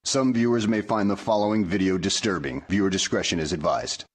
Some viewers may find the following video disturbing. Viewer discretion is advised.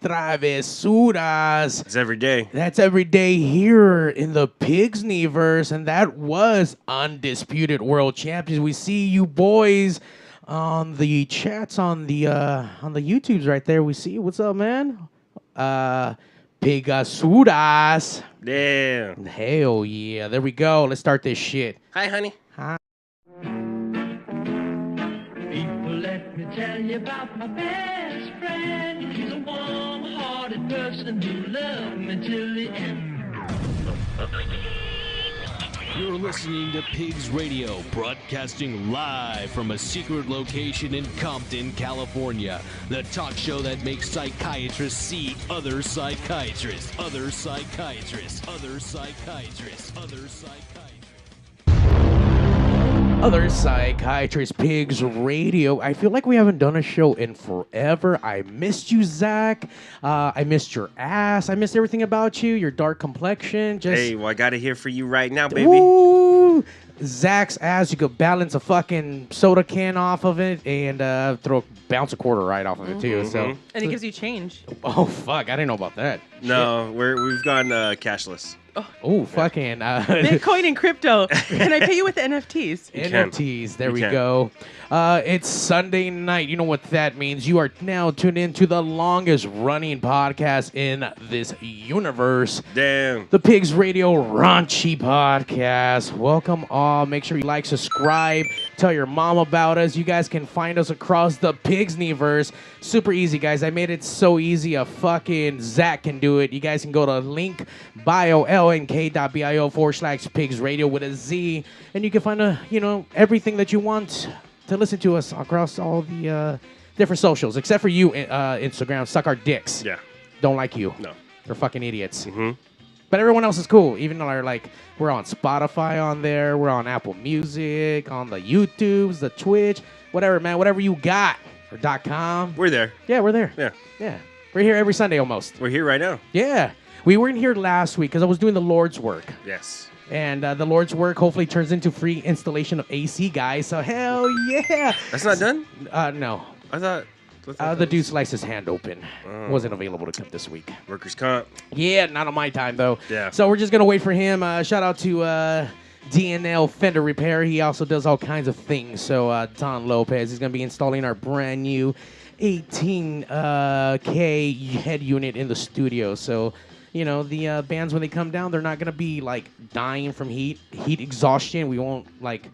Travesuras. It's every day. That's every day here in the Pigsniverse, and that was Undisputed World Champions. We see you boys on the chats on the YouTubes right there. We see you. What's up, man? Pigasuras. Damn. Hell yeah. There we go. Let's start this shit. Hi, honey. Hi. People, let me tell you about my best friend. He's a warm-hearted person who loved me till the end. You're listening to Pigs Radio, broadcasting live from a secret location in Compton, California. The talk show that makes psychiatrists see other psychiatrists, other psychiatrists, other psychiatrists, other psychiatrists. Other Psychiatrist Pigs Radio. I feel like we haven't done a show in forever. I missed you, Zack. I missed your ass. I missed everything about you, your dark complexion. Hey, well, I got it here for you right now, baby. Ooh, Zack's ass. You could balance a fucking soda can off of it and bounce a quarter right off of it, too. So, and it gives you change. Oh, fuck. I didn't know about that. No, we've gone cashless. Oh, fucking. Bitcoin and crypto. Can I pay you with NFTs? NFTs. There we go. It's Sunday night. You know what that means. You are now tuned in to the longest running podcast in this universe. Damn. The PigzRadio Raunchy Podcast. Welcome all. Make sure you like, subscribe, tell your mom about us. You guys can find us across the Pigsniverse. Super easy, guys. I made it so easy. A fucking Zack can do it. You guys can go to link bio lnk.bio/PigsRadio with a Z, and you can find everything that you want to listen to us across all the different socials, except for you, Instagram. Suck our dicks. Yeah. Don't like you. No. They're fucking idiots. Mm-hmm. But everyone else is cool. Even though we're on Spotify on there, we're on Apple Music, on the YouTubes, the Twitch, whatever, man, whatever you got. Or .com. We're there. Yeah, we're there. Yeah. We're here every Sunday almost. We're here right now. Yeah. We weren't here last week because I was doing the Lord's work. Yes. And the Lord's work hopefully turns into free installation of AC, guys. So hell yeah. That's not done? No. I thought the dude sliced his hand open. Wasn't available to come this week. Workers' comp. Yeah, not on my time, though. Yeah. So we're just going to wait for him. Shout out to DNL fender repair. He also does all kinds of things. So Don Lopez is going to be installing our brand new 18K head unit in the studio. So, you know, the bands, when they come down, they're not going to be, like, dying from heat exhaustion. We won't, like...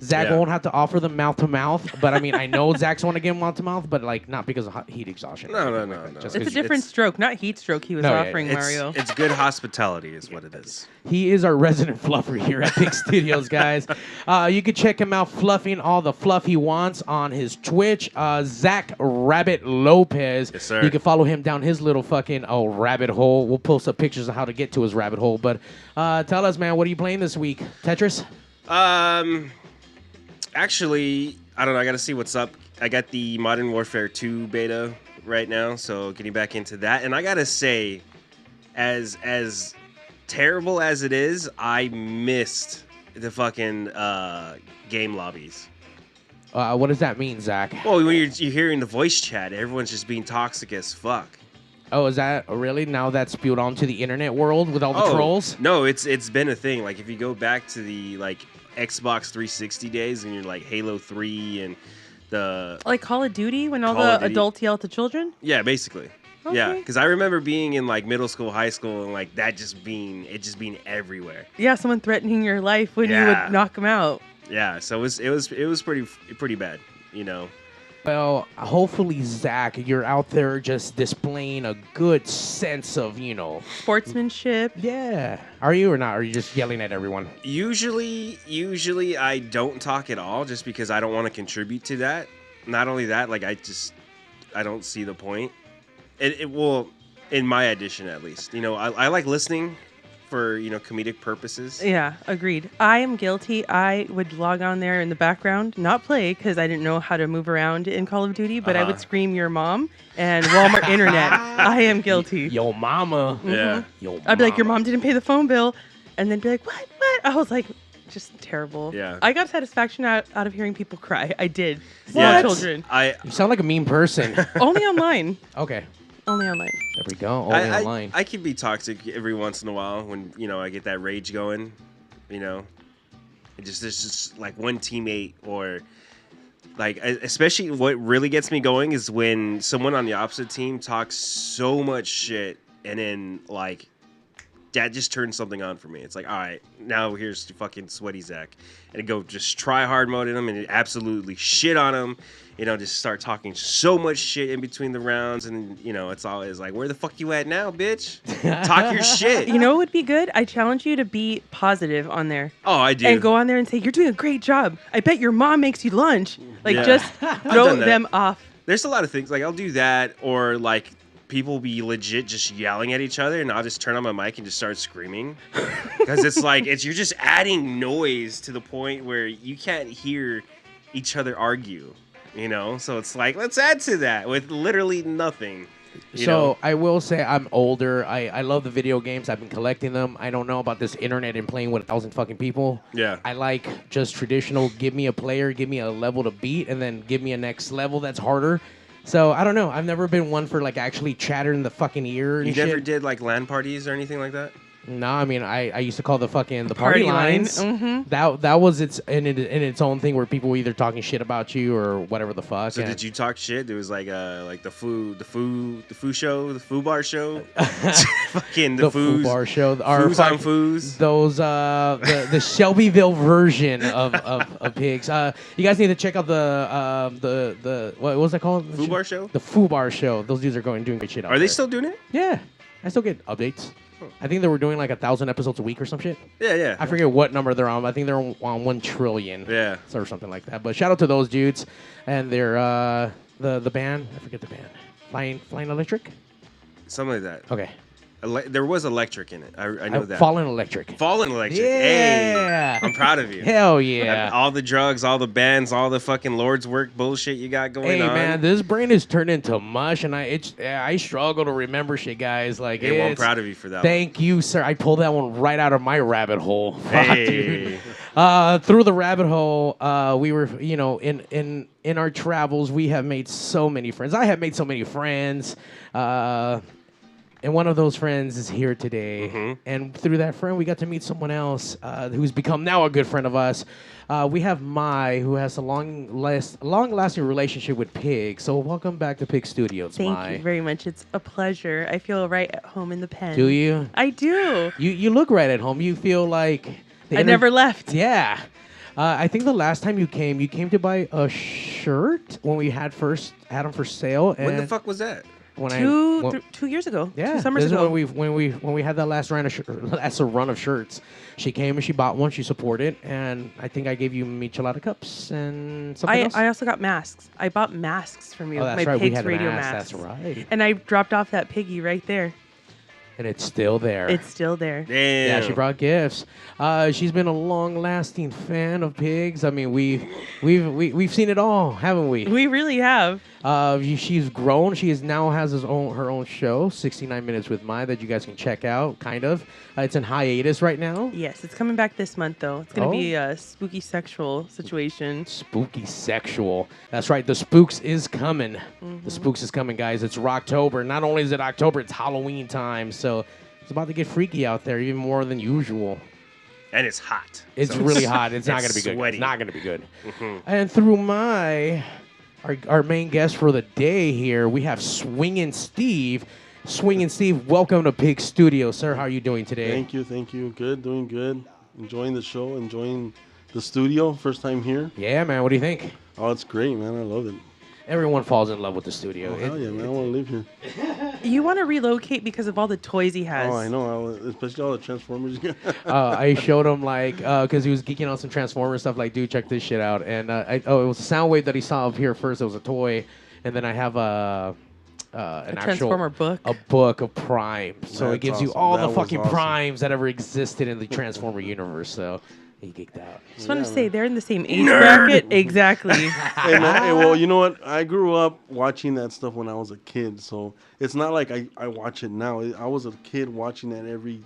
Zack won't have to offer them mouth-to-mouth, but I mean, I know Zack's want to give them mouth-to-mouth, but like not because of heat exhaustion. No. Just It's a different stroke, not heat stroke he was offering, Mario. It's good hospitality is what it is. He is our resident fluffer here at Pig Studios, guys. You can check him out fluffing all the fluff he wants on his Twitch, Zack Rabbit Lopez. Yes, sir. You can follow him down his little fucking rabbit hole. We'll post up pictures of how to get to his rabbit hole. But tell us, man, what are you playing this week? Tetris? Actually, I don't know. I got to see what's up. I got the Modern Warfare 2 beta right now, so getting back into that. And I got to say, as terrible as it is, I missed the fucking game lobbies. What does that mean, Zack? Well, when you're hearing the voice chat, everyone's just being toxic as fuck. Oh, is that really now that's spewed onto the internet world with all the trolls? No, it's been a thing. Like if you go back to the Xbox 360 days and you're like Halo 3 and the... Like Call of Duty when all Call of the Duty. adults yell at the children? Yeah, basically. Okay. Yeah, because I remember being in like middle school, high school, and like that just being everywhere. Yeah, someone threatening your life when you Yeah. would knock them out. Yeah, so it was pretty bad, you know. Well, hopefully, Zack, you're out there just displaying a good sense of, you know... Sportsmanship. Yeah. Are you or not? Or are you just yelling at everyone? Usually I don't talk at all just because I don't want to contribute to that. Not only that, like I don't see the point. It will, in my edition at least. You know, I like listening for, you know, comedic purposes. Yeah, agreed. I am guilty. I would log on there in the background, not play because I didn't know how to move around in Call of Duty, but I would scream your mom and Walmart internet. I am guilty. Yo, mama. Yeah. Yo, I'd be like, your mama. mom didn't pay the phone bill. And then be like, what? I was like, just terrible. Yeah. I got satisfaction out of hearing people cry. I did. Yeah, Small children. You sound like a mean person. Only online. Okay. Only online. There we go. Only online. I can be toxic every once in a while when, you know, I get that rage going, you know. There's just like one teammate or like, especially what really gets me going is when someone on the opposite team talks so much shit and then like that just turns something on for me. It's like, all right, now here's fucking sweaty Zack. And I go just try hard mode in him and absolutely shit on him. You know, just start talking so much shit in between the rounds. And, you know, it's always like, where the fuck you at now, bitch? Talk your shit. You know what would be good? I challenge you to be positive on there. Oh, I do. And go on there and say, you're doing a great job. I bet your mom makes you lunch. Like, Yeah. just throw done that. them off. There's a lot of things. Like, I'll do that or, like, people be legit just yelling at each other and I'll just turn on my mic and just start screaming. Because it's like, you're just adding noise to the point where you can't hear each other argue. You know, so it's like, let's add to that with literally nothing. You know? I will say I'm older. I love the video games. I've been collecting them. I don't know about this internet and playing with 1,000 fucking people. Yeah. I like just traditional, give me a player, give me a level to beat, and then give me a next level that's harder. So, I don't know. I've never been one for, like, actually chattering the fucking ear and You shit. never did, like, LAN parties or anything like that? No, I mean, I used to call the party line. lines. Mhm. That was in its own thing where people were either talking shit about you or whatever the fuck. So and- did you talk shit? There was like the foo show, the foo bar show, fucking the the Foo foos, Bar Show? foos on foos. Those the Shelbyville version of pigs. You guys need to check out the what was that called? Foo Bar Show? The Foo Bar Show. Those dudes are doing great shit out Are they there. still doing it? Yeah, I still get updates. I think they were doing like 1,000 episodes a week or some shit. Yeah. I forget what number they're on. I think they're on 1 trillion. Yeah. Or something like that. But shout out to those dudes and their the band. I forget the band. Flying Electric. Something like that. Okay. There was electric in it. I know that. Fallen Electric. Fallen Electric. Yeah. Hey, I'm proud of you. Hell yeah. All the drugs, all the bands, all the fucking Lord's work bullshit you got going Hey on. man, this brain is turned into mush, and I struggle to remember shit, guys. Like, Hey, well, I'm proud of you for that. Thank you, sir. I pulled that one right out of my rabbit hole. Fuck, Hey. dude. Through the rabbit hole, we were, you know, in our travels, we have made so many friends. I have made so many friends. And one of those friends is here today. Mm-hmm. And through that friend, we got to meet someone else who's become now a good friend of us. We have Mai, who has a long-lasting relationship with Pig. So welcome back to Pig Studios, Thank Mai. you very much. It's a pleasure. I feel right at home in the pen. Do you? I do. You look right at home. You feel like... I never left. Yeah. I think the last time you came to buy a shirt when we had them for sale. And When the fuck was that? when 2 years ago. Yeah, 2 summers this is ago. when we had that last run of shirts. She came and she bought one. She supported, and I think I gave you michelada cups and something else. I also got masks. I bought masks from you. Oh, that's my right. We Pigs had Radio masks. masks. That's right. And I dropped off that piggy right there. And it's still there. It's still there. Damn. Yeah, she brought gifts. She's been a long-lasting fan of Pigs. I mean, we've seen it all, haven't we? We really have. She's grown. She now has her own show, 69 Minutes with Mai, that you guys can check out. Kind of. It's in hiatus right now. Yes, it's coming back this month, though. It's going to be a spooky sexual situation. Spooky sexual. That's right. The Spooks is coming. The Spooks is coming, guys. It's Rocktober. Not only is it October, it's Halloween time. So it's about to get freaky out there, even more than usual. And it's hot. It's really hot. It's not going to be good. sweaty. It's not going to be good. And through our main guest for the day here, we have Swingin' Steve. Swingin' Steve, welcome to Pig Studio, sir. How are you doing today? Thank you. Good, doing good. Enjoying the show, enjoying the studio. First time here. Yeah, man. What do you think? Oh, it's great, man. I love it. Everyone falls in love with the studio. Oh, hell yeah, man. I want to live here. You want to relocate because of all the toys he has. Oh, I know. Especially all the Transformers. I showed him because he was geeking on some Transformers stuff. Like, dude, check this shit out. And it was a Soundwave that he saw up here first. It was a toy, and then I have an actual Transformer book. a book of Prime. So it That's gives you awesome. all That the was fucking awesome. Primes that ever existed in the Transformer universe. So he geeked out. Just want to say they're in the same age bracket. Exactly. Hey, man, well, you know what? I grew up watching that stuff when I was a kid, so it's not like I watch it now. I was a kid watching that every,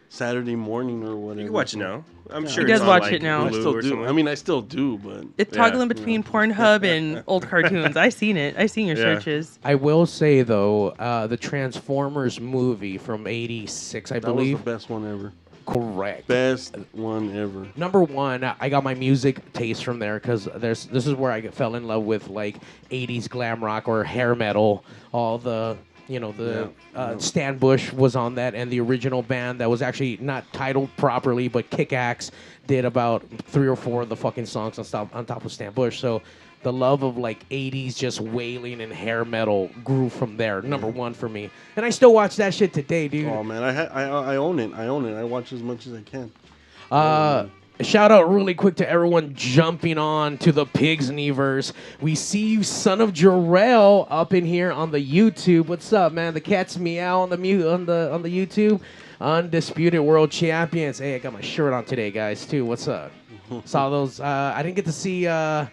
Saturday morning or whatever. You can watch it now. I'm sure He it's does on, watch like, it now. I Hulu still or do. something. I mean, I still do, but It's Yeah. toggling between Pornhub and old cartoons. I seen it. I seen your Yeah. searches. I will say though, the Transformers movie from '86, I that was believe. the best one ever. Correct. Best one ever. Number one, I got my music taste from there because this is where I fell in love with like '80s glam rock or hair metal. All the Stan Bush was on that, and the original band that was actually not titled properly, but Kick-Axe did about 3 or 4 of the fucking songs on top of Stan Bush. So the love of like '80s just wailing and hair metal grew from there. Number one for me, and I still watch that shit today, dude. Oh man, I own it. I watch as much as I can. Shout out really quick to everyone jumping on to the PigzRadio. We see you, son of Jarrell, up in here on the YouTube. What's up, man? The cat's meow on the YouTube. Undisputed World Champions. Hey, I got my shirt on today, guys, too. What's up? Saw those. I didn't get to see the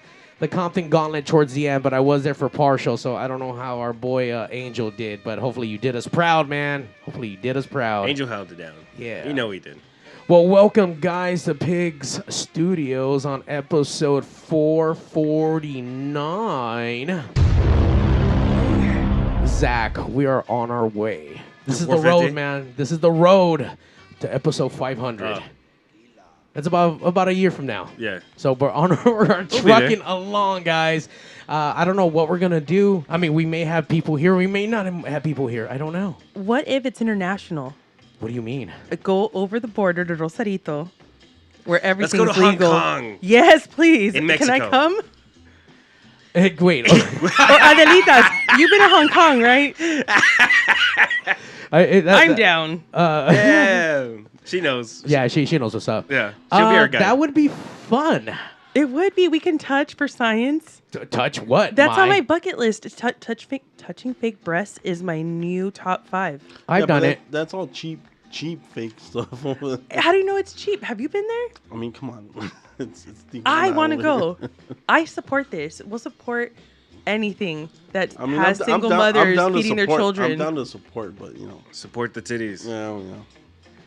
Compton Gauntlet towards the end, but I was there for partial, so I don't know how our boy Angel did, but hopefully you did us proud, man. Hopefully you did us proud. Angel held it down. Yeah. You know he did. Well, welcome, guys, to Pigs Studios on episode 449. Zack, we are on our way. This is the 450? road, man. This is the road to episode 500. Oh. That's about a year from now. Yeah. So we're trucking along, guys. I don't know what we're going to do. I mean, we may have people here. We may not have people here. I don't know. What if it's international? What do you mean? Go over the border to Rosarito, where Let's everything's go to Hong legal. Kong. Yes, please. In Can I Mexico. come? Hey, wait. Or Adelitas, you've been to Hong Kong, right? I'm down. Yeah. She knows. Yeah, she knows what's up. Yeah. She'll be our guy. That would be fun. It would be. We can touch for science. Touch what? That's on my bucket list. Touching fake breasts is my new top 5. I've done it. That's all cheap fake stuff. How do you know it's cheap? Have you been there? I mean, come on. it's the I want to over go. I support this. We'll support anything that I mean, has I'm single down- I'm mothers down to feeding their support. children. I'm down to support, but Support the titties. yeah.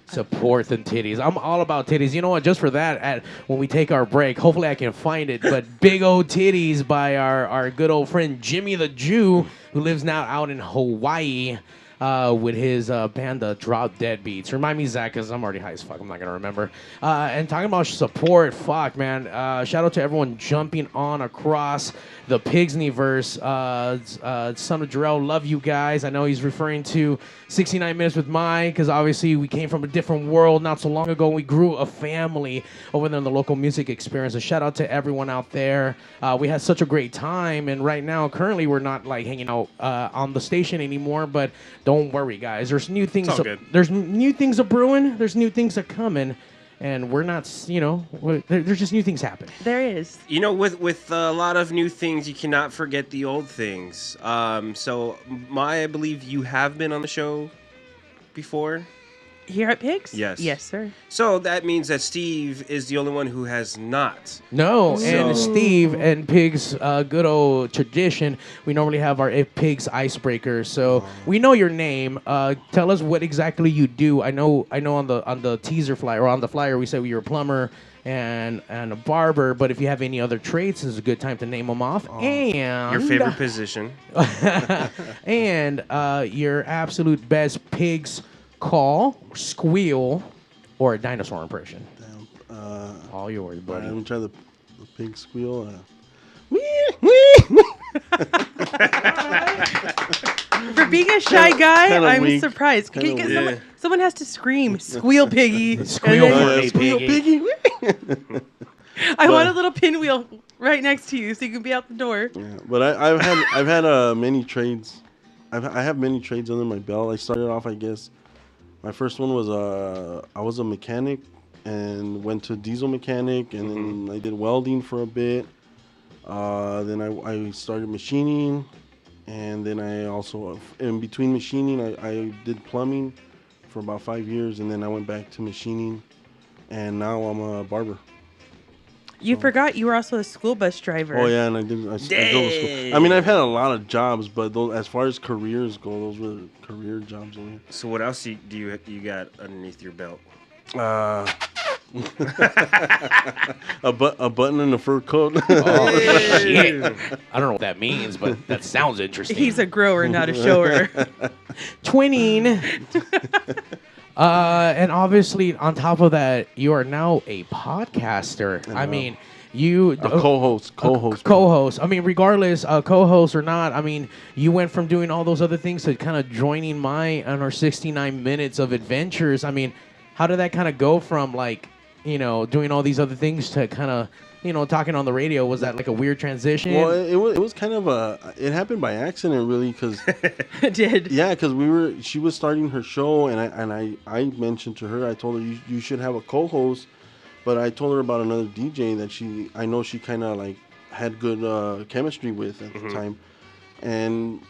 Support the titties. I'm all about titties. You know what? Just for that, when we take our break, hopefully I can find it. But Big O Titties by our good old friend Jimmy the Jew, who lives now out in Hawaii. with his band, the Drop Dead Beats. Remind me, Zack, because I'm already high as fuck. I'm not going to remember. And talking about support, fuck, man. Shout out to everyone jumping on across the PigzRadio. Son of Jarrell, love you guys. I know he's referring to 69 Minutes with Mike, because obviously we came from a different world not so long ago. We grew a family over there in the local music experience. A shout out to everyone out there. We had such a great time, and right now, currently, we're not like hanging out on the station anymore, but don't worry, guys. There's new things. It's all good. There's new things a brewing. There's new things a coming, and we're not. There's just new things happening. There is. With a lot of new things, you cannot forget the old things. So, I believe you have been on the show before. Here at Pigs? Yes. Yes, sir. So that means that Steve is the only one who has not. No, and So- Steve and Pig's good old tradition, we normally have our Pig's icebreaker. So we know your name. Tell us what exactly you do. I know on the teaser flyer or on the flyer we said you're a plumber and a barber. But if you have any other traits, this is a good time to name them off. And Your favorite position. and your absolute best Pig's call, squeal, or a dinosaur impression. All yours, buddy. I'm trying the pig squeal. For being a shy guy, Kinda I'm weak. surprised. Can you Kinda get weak. someone has to scream, squeal piggy. Squeal And then- for me, Squeal piggy. piggy. I want a little pinwheel right next to you so you can be out the door. Yeah, but I've had many trades. I have many trades under my belt. I started off, I guess. My first one was I was a mechanic and went to diesel mechanic, and then I did welding for a bit. Then I started machining, and then I also, in between machining, I did plumbing for about 5 years, and then I went back to machining, and now I'm a barber. You forgot you were also a school bus driver. Oh yeah, and I drove to school. I mean, I've had a lot of jobs, but those, as far as careers go, those were career jobs only. So what else do you got underneath your belt? A button in a fur coat. Oh, shit. I don't know what that means, but that sounds interesting. He's a grower, not a shower. twinning. And obviously, on top of that, you are now a podcaster. I mean, you... A co-host. Co-host. I mean, regardless, co-host or not, I mean, you went from doing all those other things to kind of joining mine on our 69 minutes of adventures. I mean, how did that kind of go from, like, doing all these other things to kind of, talking on the radio? Was that like a weird transition? Well, it was kind of it happened by accident, really, because It did. yeah, because she was starting her show, and I mentioned to her, I told her you should have a co-host, but I told her about another DJ that I know she kind of like had good chemistry with at the time,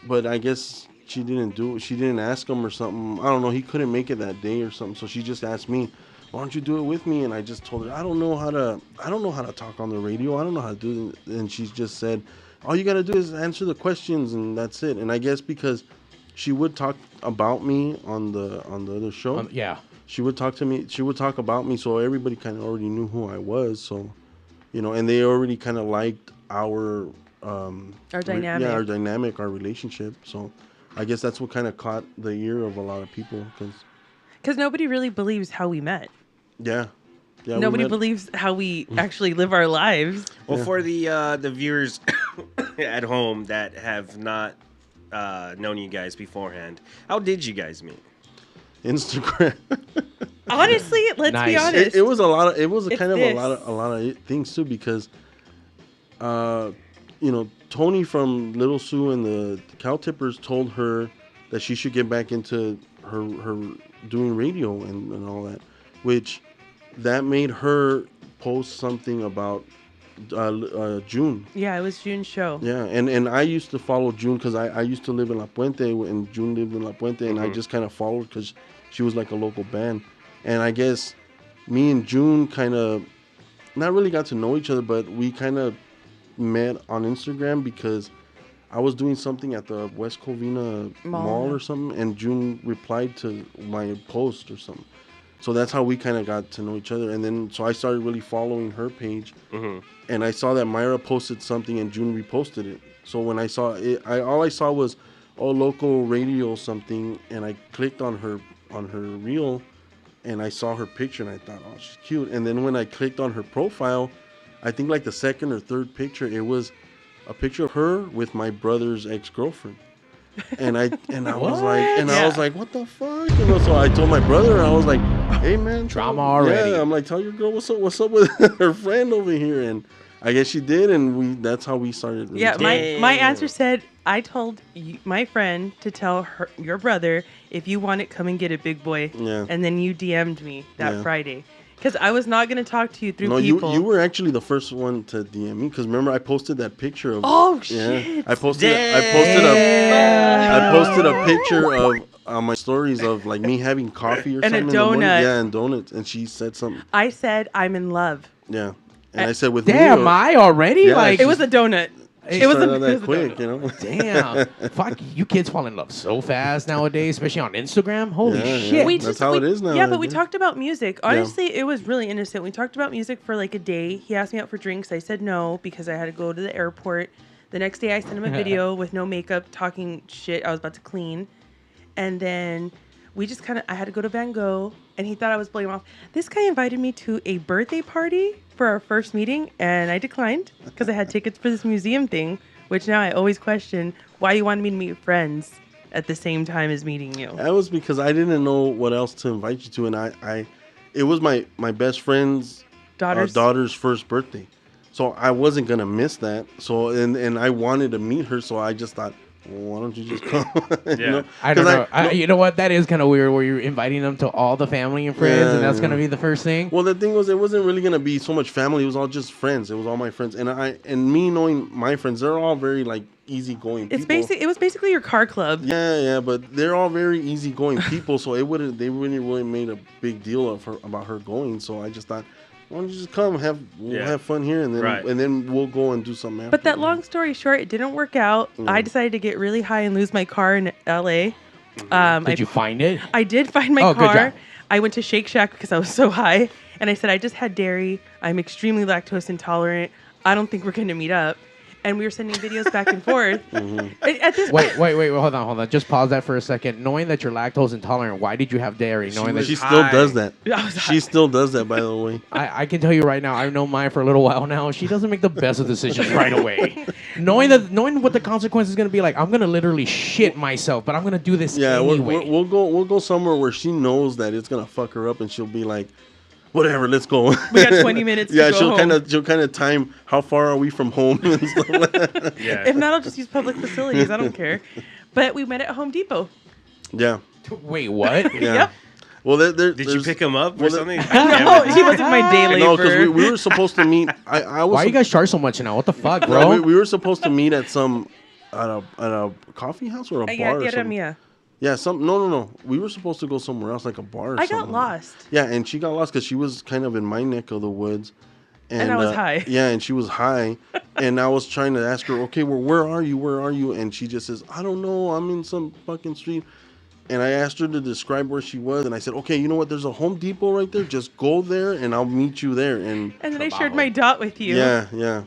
but I guess she didn't ask him or something. I don't know. He couldn't make it that day or something, so she just asked me, why don't you do it with me? And I just told her, I don't know how to talk on the radio. I don't know how to do it. And she just said, all you got to do is answer the questions, and that's it. And I guess because she would talk about me on the other show. Yeah. She would talk to me. She would talk about me, so everybody kind of already knew who I was. So, and they already kind of liked our dynamic. our dynamic, our relationship. So, I guess that's what kind of caught the ear of a lot of people, Because nobody really believes how we met. Yeah, Nobody believes how we actually live our lives. Well, for the viewers at home that have not known you guys beforehand, how did you guys meet? Instagram. Honestly, let's be Nice. honest. It was a lot of. It was It's kind of this. a lot of things too, because, Tony from Little Sue and the Cow Tippers told her that she should get back into her doing radio and all that, which that made her post something about June. Yeah, it was June's show. Yeah, and I used to follow June because I used to live in La Puente, and June lived in La Puente, and I just kind of followed because she was like a local band. And I guess me and June kind of not really got to know each other, but we kind of met on Instagram because I was doing something at the West Covina Mall or something, and June replied to my post or something. So that's how we kind of got to know each other. And then, so I started really following her page. And I saw that Myra posted something and June reposted it. So when I saw it, all I saw was local radio something, and I clicked on her reel, and I saw her picture, and I thought, oh, she's cute. And then when I clicked on her profile, I think like the second or third picture, it was a picture of her with my brother's ex-girlfriend. And I was like, what the fuck? So I told my brother, I was like, hey man, drama already. Yeah, I'm like, tell your girl what's up with her friend over here. And I guess she did, and that's how we started. Yeah, my answer said, I told my friend to tell your brother, if you want it, come and get it, big boy. Yeah. And then you DM'd me that Friday. Because I was not going to talk to you through people. No, you were actually the first one to DM me. Because remember, I posted that picture of. Oh shit! Yeah, I posted a picture of my stories of like me having coffee or and something. And a donut. In the morning. Yeah, and donuts. And she said something. I said, I'm in love. Yeah. And I said with damn, I already? Yeah, like it was a donut. It was that quick, you know. Damn, fuck, you kids fall in love so fast nowadays, especially on Instagram. Holy shit! Yeah. That's how it is now. Yeah, but we talked about music. Honestly, it was really innocent. We talked about music for like a day. He asked me out for drinks. I said no because I had to go to the airport. The next day, I sent him a video with no makeup, talking shit. I was about to clean, and then we just I had to go to Van Gogh, and he thought I was blowing him off. This guy invited me to a birthday party for our first meeting, and I declined because I had tickets for this museum thing, which now I always question why you wanted me to meet friends at the same time as meeting you. That was because I didn't know what else to invite you to, and it was my best friend's daughter's first birthday, so I wasn't gonna miss that. So and I wanted to meet her, so I just thought, well, why don't you just come? Yeah. I don't know. You know what? That is kind of weird where you're inviting them to all the family and friends, and that's going to be the first thing. Well, the thing was, it wasn't really going to be so much family. It was all just friends. It was all my friends. And me knowing my friends, they're all very, like, easygoing people. It was basically your car club. Yeah, but they're all very easygoing people, so they really made a big deal about her going. So I just thought, why don't you just come, we'll have fun here, and then we'll go and do something after. But that long story short, it didn't work out. I decided to get really high and lose my car in LA. Did you find it? I did find my car. Good job. I went to Shake Shack because I was so high, and I said, I just had dairy. I'm extremely lactose intolerant. I don't think we're going to meet up. And we were sending videos back and forth. At this wait, hold on. Just pause that for a second. Knowing that you're lactose intolerant, why did you have dairy? She still does that. She still does that, by the way. I can tell you right now, I've known Maya for a little while now. She doesn't make the best of decisions right away. Knowing what the consequence is going to be like, I'm going to literally shit myself, but I'm going to do this anyway. We'll go somewhere where she knows that it's going to fuck her up, and she'll be like, whatever, let's go. We got 20 minutes to go home. She'll kind of time how far are we from home and stuff like that. Yeah. If not, I'll just use public facilities. I don't care. But we met at Home Depot. Yeah. Wait, what? Yeah. Yep. Well, did you pick him up or something? No, he wasn't my day laborer. No, because we were supposed to meet. Why you guys charge so much now? What the fuck, bro? We were supposed to meet at a coffee house or a bar or something. Yeah, no. We were supposed to go somewhere else, like a bar or something. I got lost. Yeah, and she got lost because she was kind of in my neck of the woods. And I was high. Yeah, and she was high. And I was trying to ask her, okay, well, where are you? And she just says, I don't know. I'm in some fucking street. And I asked her to describe where she was. And I said, okay, you know what? There's a Home Depot right there. Just go there, and I'll meet you there. And then I shared my dot with you. Yeah.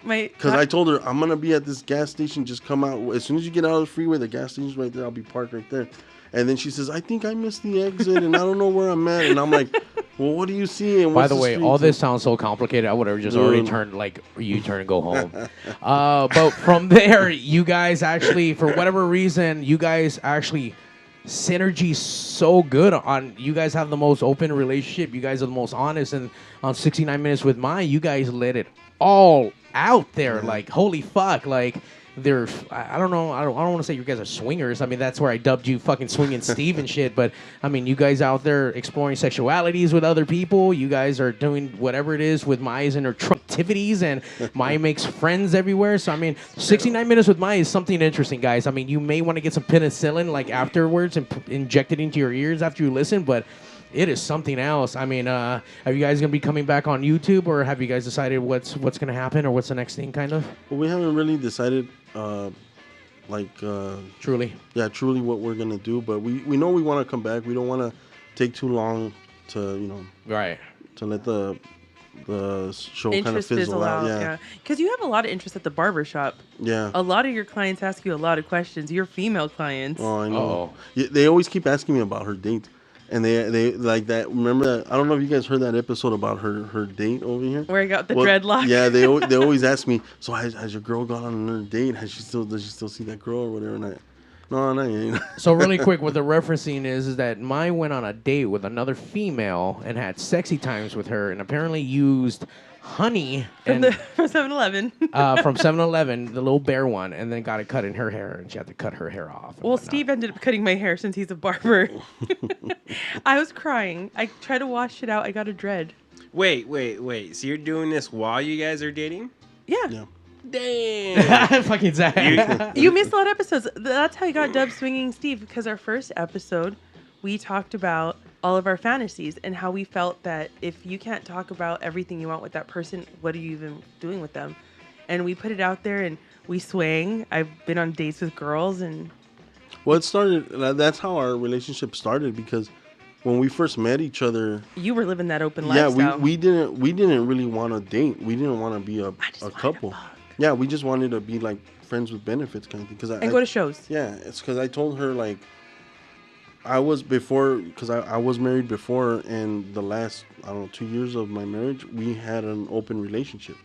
Because I told her, I'm going to be at this gas station. Just come out. As soon as you get out of the freeway, the gas station's right there. I'll be parked right there. And then she saes, I think I missed the exit, and I don't know where I'm at. And I'm like, well, what do you see? And by the way, all this sounds so complicated. I would have just already turned U-turn and go home. But from there, you guys actually, for whatever reason, synergy so good on. You guys have the most open relationship. You guys are the most honest. And on 69 Minutes with Maya, you guys let it all out there. Like, holy fuck. Like, I don't know. I don't want to say you guys are swingers. I mean, that's where I dubbed you fucking swinging Steve and shit. But I mean, you guys out there exploring sexualities with other people. You guys are doing whatever it is with Maya's and her activities, and Maya makes friends everywhere. So I mean, 69 Minutes with Maya is something interesting, guys. I mean, you may want to get some penicillin like afterwards and inject it into your ears after you listen, but it is something else. I mean, are you guys going to be coming back on YouTube, or have you guys decided what's going to happen, or what's the next thing, kind of? Well, we haven't really decided, truly. Yeah, truly what we're going to do. But we know we want to come back. We don't want to take too long to, right, to let the the show kind of Interest fizzle fizzle out. out. Yeah. Yeah. Because you have a lot of interest at the barber shop. Yeah. A lot of your clients ask you a lot of questions. Your female clients. Oh, I know. Uh-oh. Yeah, they always keep asking me about her date. And they like that. Remember that? I don't know if you guys heard that episode about her date over here. Where I got the dreadlock. Yeah, they always ask me. So has your girl gone on another date? Does she still see that girl or whatever? And no. So really quick, what the referencing is that mine went on a date with another female and had sexy times with her, and apparently used honey From and from 7-Eleven. from 7-Eleven, the little bear one, and then got it cut in her hair, and she had to cut her hair off. and Well, whatnot. Steve ended up cutting my hair since he's a barber. I was crying. I tried to wash it out. I got a dread. Wait. So you're doing this while you guys are dating? Yeah. Yeah. Damn. Fucking Zack. You missed a lot of episodes. That's how you got dubbed Swinging Steve, because our first episode, we talked about all of our fantasies and how we felt that if you can't talk about everything you want with that person, what are you even doing with them? And we put it out there and we swing. I've been on dates with girls and... Well, it started. That's how our relationship started, because when we first met each other, You were living that open yeah, lifestyle. we didn't really want to date. We didn't want to be a just wanted to couple. fuck. Yeah, we just wanted to be like friends with benefits kind of thing. And go to shows. Yeah, it's because I told her like I was married before, and the last 2 years of my marriage we had an open relationship,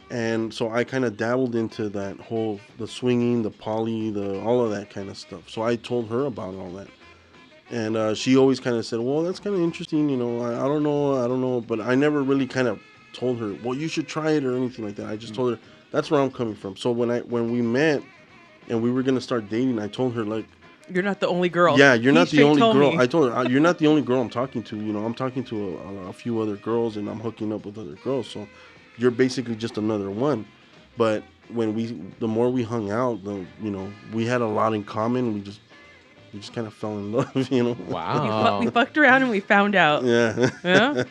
and so I kind of dabbled into that whole the swinging, the poly, all of that kind of stuff. So I told her about all that, and she always kind of said, "Well, that's kind of interesting, I don't know," but I never really kind of told her, "Well, you should try it" or anything like that. I just told her that's where I'm coming from. So when we met and we were gonna start dating, I told her like, You're not the only girl. yeah, you're He not the straight only told girl. me. I told her, you're not the only girl I'm talking to. I'm talking to a few other girls, and I'm hooking up with other girls. So you're basically just another one. But the more we hung out, we had a lot in common. We just kind of fell in love, Wow. We fucked around and we found out. Yeah. Yeah?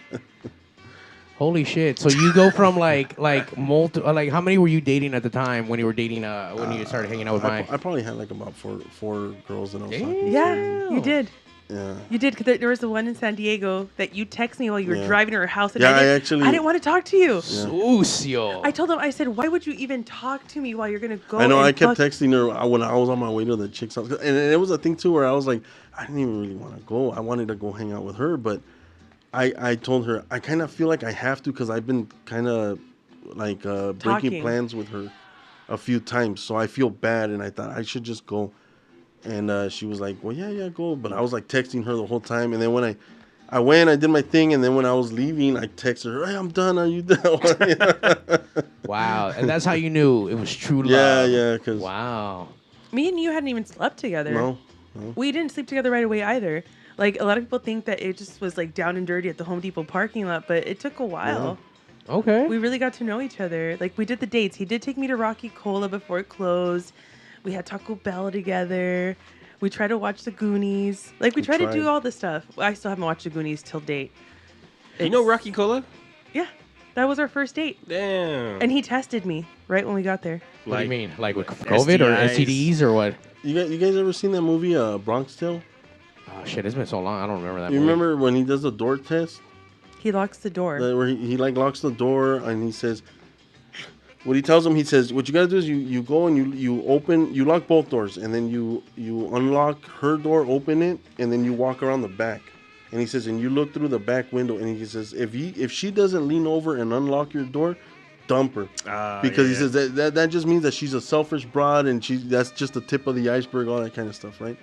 Holy shit! So you go from like how many were you dating at the time when you were dating when you started hanging out with I my? probably had like about four girls that I was talking to. Yeah, you did. Yeah. You did, because there was the one in San Diego that you texted me while you were Yeah. driving to her house. And Yeah, I I didn't want to talk to you. Sucio. I told him, I said, why would you even talk to me while you're going to go? I know. and I kept fuck-" texting her when I was on my way to the chick's house, and it was a thing too where I was like, I didn't even really want to go. I wanted to go hang out with her, but I told her I kind of feel like I have to, because I've been kind of like breaking Talking. plans with her a few times, so I feel bad, and I thought I should just go. And she was like, well, yeah, go. But I was like texting her the whole time, and then when I went, I did my thing, and then when I was leaving, I texted her, hey, I'm done. Are you done? Wow, and that's how you knew it was true love. Yeah, because Wow. Me and you hadn't even slept together. no. We didn't sleep together right away either. Like, a lot of people think that it just was like down and dirty at the Home Depot parking lot, but it took a while. Okay. We really got to know each other. Like, we did the dates. He did take me to Rocky Cola before it closed. We had Taco Bell together. We tried to watch the Goonies. Like, we tried to do tried. all this stuff. I still haven't watched the Goonies till date. You know Rocky Cola? Yeah, that was our first date. Damn. And he tested me right when we got there. What do you mean? Like with COVID or STIs? STDs or what? You guys ever seen that movie Bronx Tale? Oh shit, it's been so long. I don't remember that. You movie. remember when he does the door test? He locks the door. Where he like locks the door, and he says, what he tells him, he says, what you gotta do is you go and you lock both doors, and then you unlock her door, open it, and then you walk around the back. And he says, and you look through the back window, and he says, if she doesn't lean over and unlock your door, dump her. Because he says that just means that she's a selfish broad, and that's just the tip of the iceberg, all that kind of stuff, right?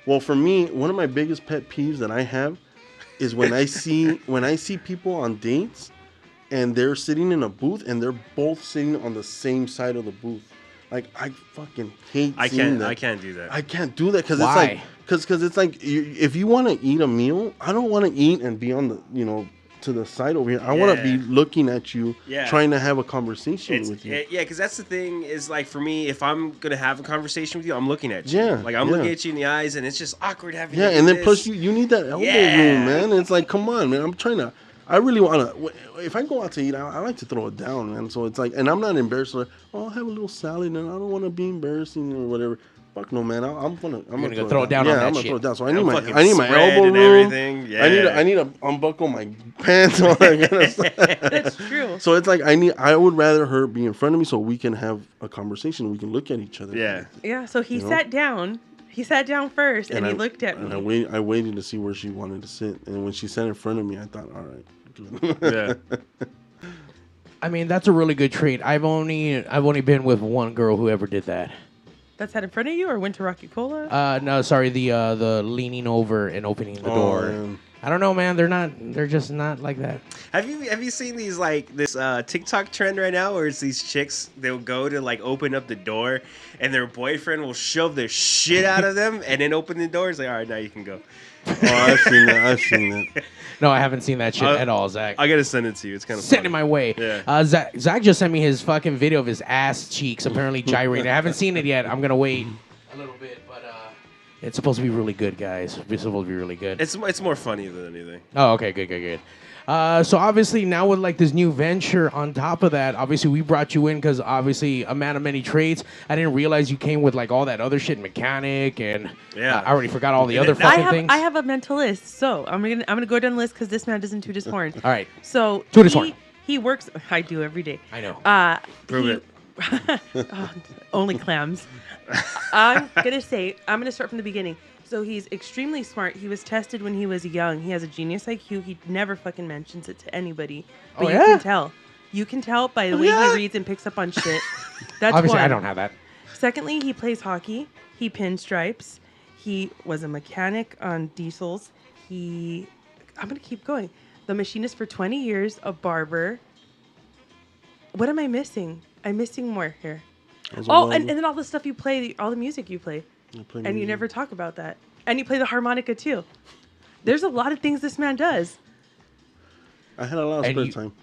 Well, for me, one of my biggest pet peeves that I have is when I see people on dates and they're sitting in a booth and they're both sitting on the same side of the booth. Like, I fucking hate seeing that. I can't do that. I can't do that because it's Why? like, because it's like if you want to eat a meal, I don't want to eat and be on the to the side over here. I want to be looking at you, trying to have a conversation with you. Because that's the thing is, like, for me, if I'm gonna have a conversation with you, I'm looking at you. Yeah, like I'm looking at you in the eyes, and it's just awkward having. Yeah, to do and then this. plus you need that elbow room, man. It's like, come on, man. I really want to. If I go out to eat, I like to throw it down, man. So it's like, and I'm not embarrassed. Like, oh, I'll have a little salad, and I don't want to be embarrassing or whatever. fuck no, man. I'm gonna go throw it down on Yeah, that I'm gonna shit. throw it down. So No I fucking need my spread elbow and room. everything. I need to unbuckle my pants. All that kind of stuff. That's true. So it's like I would rather her be in front of me so we can have a conversation. We can look at each other. Yeah. Yeah, so he You know? sat down. He sat down first, and he looked at And me. I waited to see where she wanted to sit. And when she sat in front of me, I thought, all right, good. Yeah. I mean, that's a really good trait. I've only been with one girl who ever did that. That sat in front of you, or went to Rocky Cola? No, sorry, the leaning over and opening the door. Man. I don't know, man. They're just not like that. Have you seen these like this TikTok trend right now where it's these chicks, they'll go to like open up the door and their boyfriend will shove their shit out of them and then open the door. It's like, all right, now you can go. Oh, I've seen that. No, I haven't seen that shit at all, Zach. I gotta send it to you. It's kind of Send it my way. Yeah. Zach just sent me his fucking video of his ass cheeks apparently gyrating. I haven't seen it yet. I'm gonna wait a little bit, but it's supposed to be really good, guys. It's supposed to be really good. It's more funny than anything. Oh, okay, good. So obviously now with like this new venture on top of that, obviously we brought you in because obviously a man of many trades. I didn't realize you came with like all that other shit, mechanic, and Yeah. I already forgot all the other fucking things. I have a mental list, so I'm gonna go down the list because this man doesn't toot his horn. All right, So Toot his horn. he works. I do every day. I know. Prove it. Only clams. I'm gonna start from the beginning. So he's extremely smart. He was tested when he was young. He has a genius IQ. He never fucking mentions it to anybody. But Oh, you yeah? can tell. You can tell by the way he reads and picks up on shit. That's Obviously, one. I don't have that. Secondly, he plays hockey. He pinstripes. He was a mechanic on diesels. I'm going to keep going. The machinist for 20 years, a barber. What am I missing? I'm missing more here. Oh, and then all the stuff you play, all the music you play. And you never talk about that. And you play the harmonica too. There's a lot of things this man does. I had a lot of And spare you- time.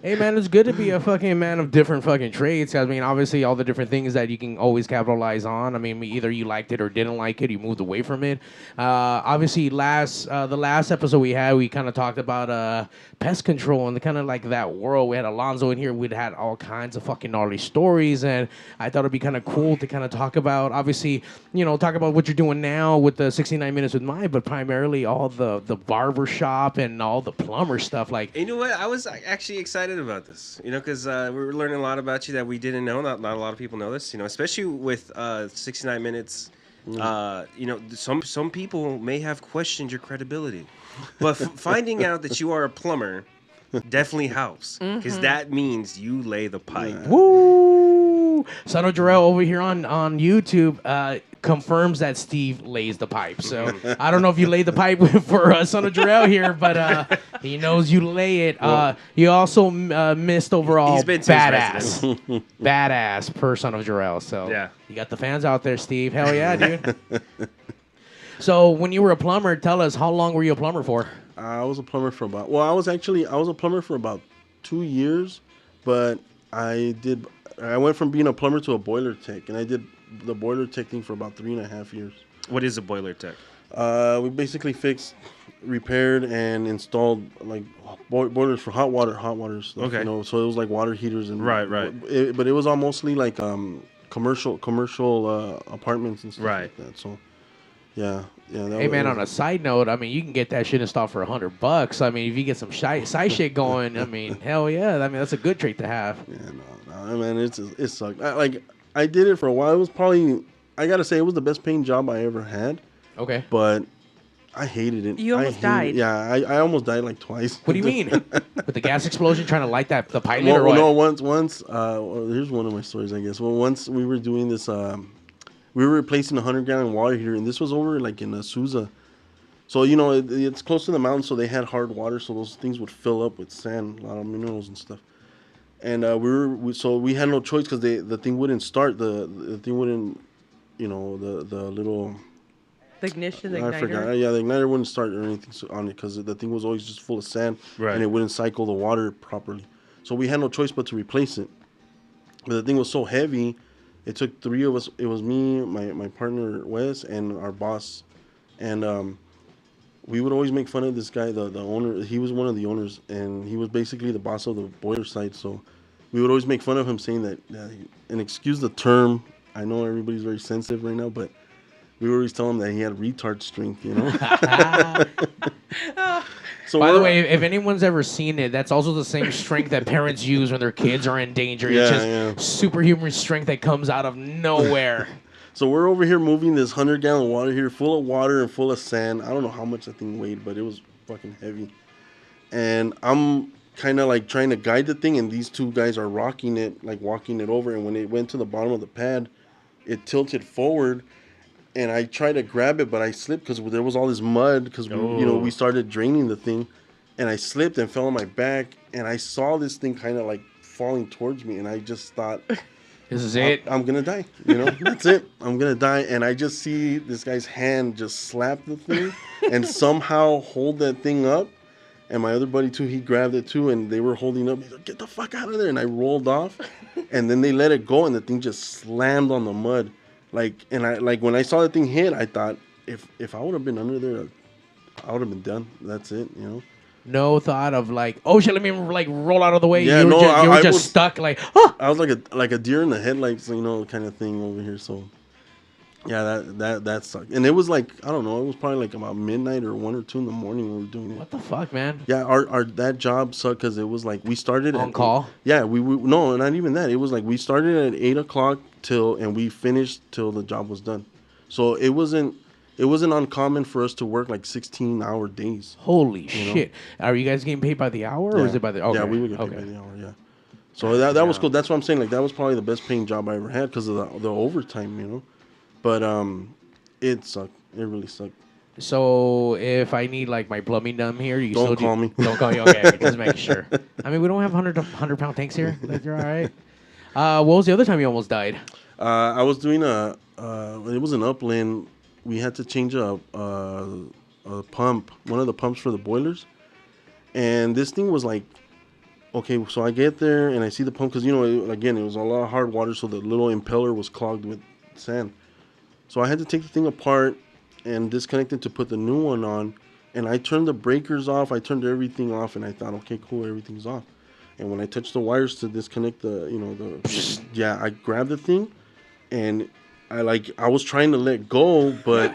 Hey man, it's good to be a fucking man of different fucking trades. I mean, obviously, all the different things that you can always capitalize on. I mean, either you liked it or didn't like it, you moved away from it. Obviously, the last episode we had, we kind of talked about pest control and the kind of like that world. We had Alonzo in here. We'd had all kinds of fucking gnarly stories, and I thought it'd be kind of cool to kind of talk about. Obviously, talk about what you're doing now with the 69 Minutes with Mike, but primarily all the barber shop and all the plumber stuff. Like, You know what? I was actually excited about this, because we were learning a lot about you that we didn't know. Not a lot of people know this, especially with 69 Minutes. Some people may have questioned your credibility, but finding out that you are a plumber definitely helps because that means you lay the pipe. woo! Son of Jarrell over here on YouTube confirms that Steve lays the pipe. So I don't know if you laid the pipe for Son of Jarrell here, but he knows you lay it. You also missed overall He's been to his badass. Badass per Son of Jarrell. So Yeah. you got the fans out there, Steve. Hell yeah, dude. So when you were a plumber, tell us, how long were you a plumber for? I was a plumber for I was a plumber for about 2 years, but I went from being a plumber to a boiler tech, and I did the boiler tech thing for about 3.5 years. What is a boiler tech? We basically fixed, repaired, and installed like boilers for hot water stuff. Okay. So it was like water heaters and Right. But it was all mostly like commercial apartments and stuff Right. like that. So yeah. Hey man, on a side note, I mean, you can get that shit installed for $100. I mean, if you get some side shit going, I mean, hell yeah. I mean, that's a good trait to have. Yeah, no, man, it sucked. I did it for a while. It was probably, I gotta say, it was the best paying job I ever had. Okay. But I hated it. You almost died. Yeah, I almost died like twice. What do you mean? With the gas explosion, trying to light the pilot or Well, what? no, once. Here's one of my stories, I guess. Well, once we were doing this, we were replacing a 100-gallon water heater, and this was over like in Sousa. So it's close to the mountain, so they had hard water, so those things would fill up with sand, a lot of minerals and stuff. And we had no choice because the thing wouldn't start. The thing wouldn't, the little. The ignition, the I igniter. forgot. Yeah, the igniter wouldn't start or anything on it because the thing was always just full of sand, Right. and it wouldn't cycle the water properly. So we had no choice but to replace it. But the thing was so heavy, it took 3 of us. It was me, my partner Wes, and our boss, and we would always make fun of this guy, the owner. He was one of the owners, and he was basically the boss of the boiler site. So we would always make fun of him, saying that, and excuse the term, I know everybody's very sensitive right now, but we always tell him that he had retard strength, you know? So By the way, if anyone's ever seen it, that's also the same strength that parents use when their kids are in danger. It's just superhuman strength that comes out of nowhere. So we're over here moving this 100-gallon water here, full of water and full of sand. I don't know how much that thing weighed, but it was fucking heavy. And I'm kind of like trying to guide the thing, and these two guys are rocking it, like walking it over. And when it went to the bottom of the pad, it tilted forward. And I tried to grab it, but I slipped because there was all this mud because we started draining the thing, and I slipped and fell on my back, and I saw this thing kind of like falling towards me, and I just thought, "This is it. I'm gonna die. That's it. I'm gonna die." And I just see this guy's hand just slap the thing and somehow hold that thing up. And my other buddy too, he grabbed it too, and they were holding up. He's like, "Get the fuck out of there!" And I rolled off, and then they let it go, and the thing just slammed on the mud. And I when I saw the thing hit, I thought if I would have been under there, I would have been done. That's it, No thought of like, oh shit, let me like roll out of the way. Yeah, you were just stuck like. Oh! I was like a deer in the headlights, kind of thing over here. So yeah, that sucked. And it was like, I don't know, it was probably like about midnight or 1 or 2 in the morning when we were doing it. What the fuck, man? Yeah, our that job sucked because it was like we started on call. Yeah, we no, not even that. It was like we started at 8:00 and we finished till the job was done. So it wasn't uncommon for us to work like 16-hour days. Holy shit! Are you guys getting paid by the hour or is it by the? Okay. Yeah, we would get paid by the hour. Yeah. So that was cool. That's what I'm saying. Like that was probably the best paying job I ever had because of the overtime, But it sucked. It really sucked. So if I need like my plumbing done here, you don't call me. Don't call you. Okay, just make sure. I mean, we don't have 100-pound tanks here. Like, you're all right. What was the other time you almost died? I was doing it was an upland. We had to change a pump, one of the pumps for the boilers, and this thing was like, okay, so I get there and I see the pump because again it was a lot of hard water, so the little impeller was clogged with sand. So I had to take the thing apart and disconnect it to put the new one on, and I turned the breakers off. I turned everything off, and I thought, okay, cool, everything's off. And when I touched the wires to disconnect I grabbed the thing, and I was trying to let go, but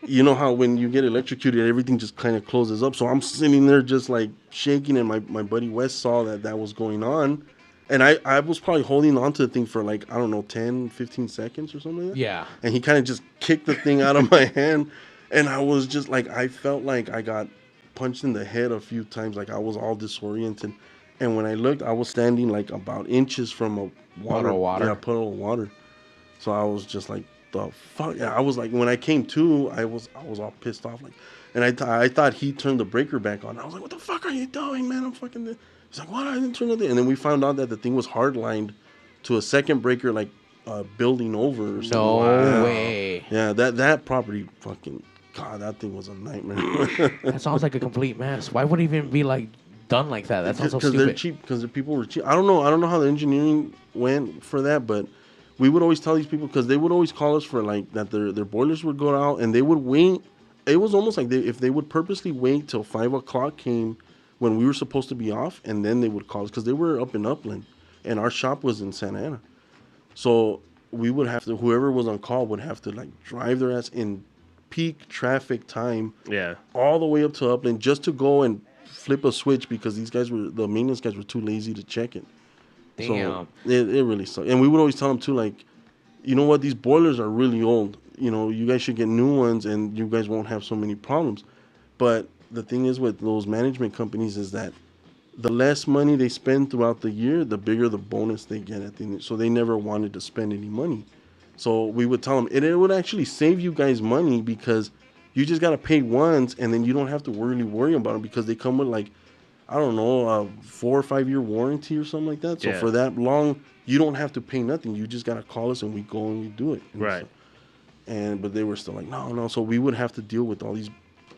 you know how when you get electrocuted, everything just kind of closes up. So I'm sitting there just like shaking, and my buddy Wes saw that was going on. And I was probably holding on to the thing for like, I don't know, 10, 15 seconds or something like that. Yeah. And he kind of just kicked the thing out of my hand. And I was just like, I felt like I got punched in the head a few times. Like I was all disoriented. And when I looked, I was standing like about inches from a puddle of water. So I was just like, the fuck? Yeah, I was like, when I came to, I was all pissed off. Like, and I thought he turned the breaker back on. I was like, what the fuck are you doing, man? I'm fucking... He's like, what? I didn't turn it in. And then we found out that the thing was hard-lined to a second breaker, like building over or something. No way. Yeah, that property fucking... God, that thing was a nightmare. That sounds like a complete mess. Why would it even be like done like that? That sounds so stupid. Because they're cheap. Because the people were cheap. I don't know how the engineering went for that, but we would always tell these people, because they would always call us for like that their boilers would go out, and they would wait. It was almost like if they would purposely wait till 5 o'clock came when we were supposed to be off, and then they would call us, because they were up in Upland, and our shop was in Santa Ana. So we would have to, whoever was on call would have to like drive their ass in peak traffic time, all the way up to Upland just to go and flip a switch, because the maintenance guys were too lazy to check it. Damn. So it really sucked. And we would always tell them too, like, you know what, these boilers are really old. You guys should get new ones, and you guys won't have so many problems. But the thing is with those management companies is that the less money they spend throughout the year, the bigger the bonus they get at the end. So they never wanted to spend any money. So we would tell them, it would actually save you guys money, because you just got to pay once, and then you don't have to really worry about them, because they come with like, I don't know, a 4 or 5 year warranty or something like that. So for that long, you don't have to pay nothing. You just got to call us, and we go and we do it. Right. But they were still like, no. So we would have to deal with all these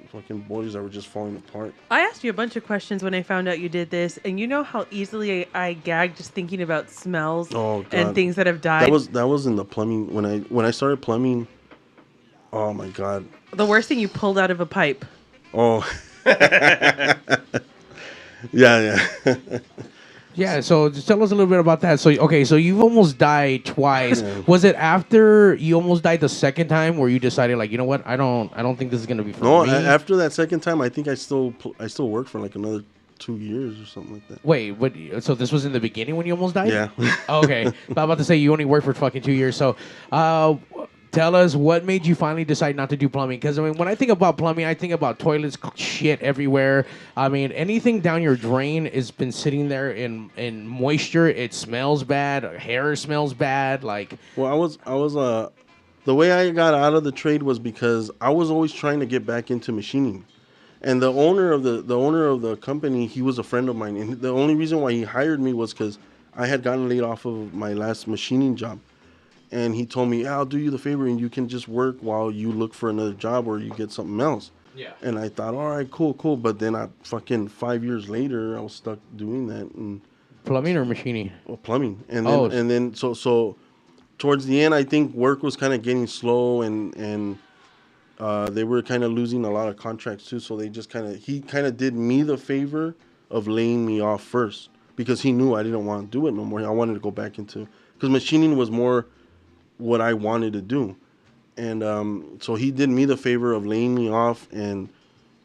fucking boilers that were just falling apart. I asked you a bunch of questions when I found out you did this, and you know how easily I gag just thinking about smells and things that have died. That was in the plumbing when I started plumbing. Oh my God. The worst thing you pulled out of a pipe. Oh. Yeah. Yeah, so just tell us a little bit about that. So, okay, so you've almost died twice. Yeah. Was it after you almost died the second time where you decided, like, you know what, I don't think this is gonna be for No, me? after that second time, I think I still worked for like another 2 years or something like that. Wait, what? So this was in the beginning when you almost died? Yeah. Okay, I'm about to say you only worked for fucking 2 years. So, tell us what made you finally decide not to do plumbing? Because I mean, when I think about plumbing, I think about toilets, shit everywhere. I mean, anything down your drain has been sitting there in moisture. It smells bad. Hair smells bad. Like, Well, I was the way I got out of the trade was because I was always trying to get back into machining. And the owner of the company, he was a friend of mine, and the only reason why he hired me was because I had gotten laid off of my last machining job, and he told me, "I'll do you the favor, and you can just work while you look for another job or you get something else." yeah. And I thought, all right, cool. But then I fucking 5 years later, I was stuck doing that and Plumbing or machining? plumbing, and then so towards the end, I think work was kind of getting slow and. They were kind of losing a lot of contracts too, so he kind of did me the favor of laying me off first because he knew I didn't want to do it no more. I wanted to go back because machining was more what I wanted to do, and so he did me the favor of laying me off, and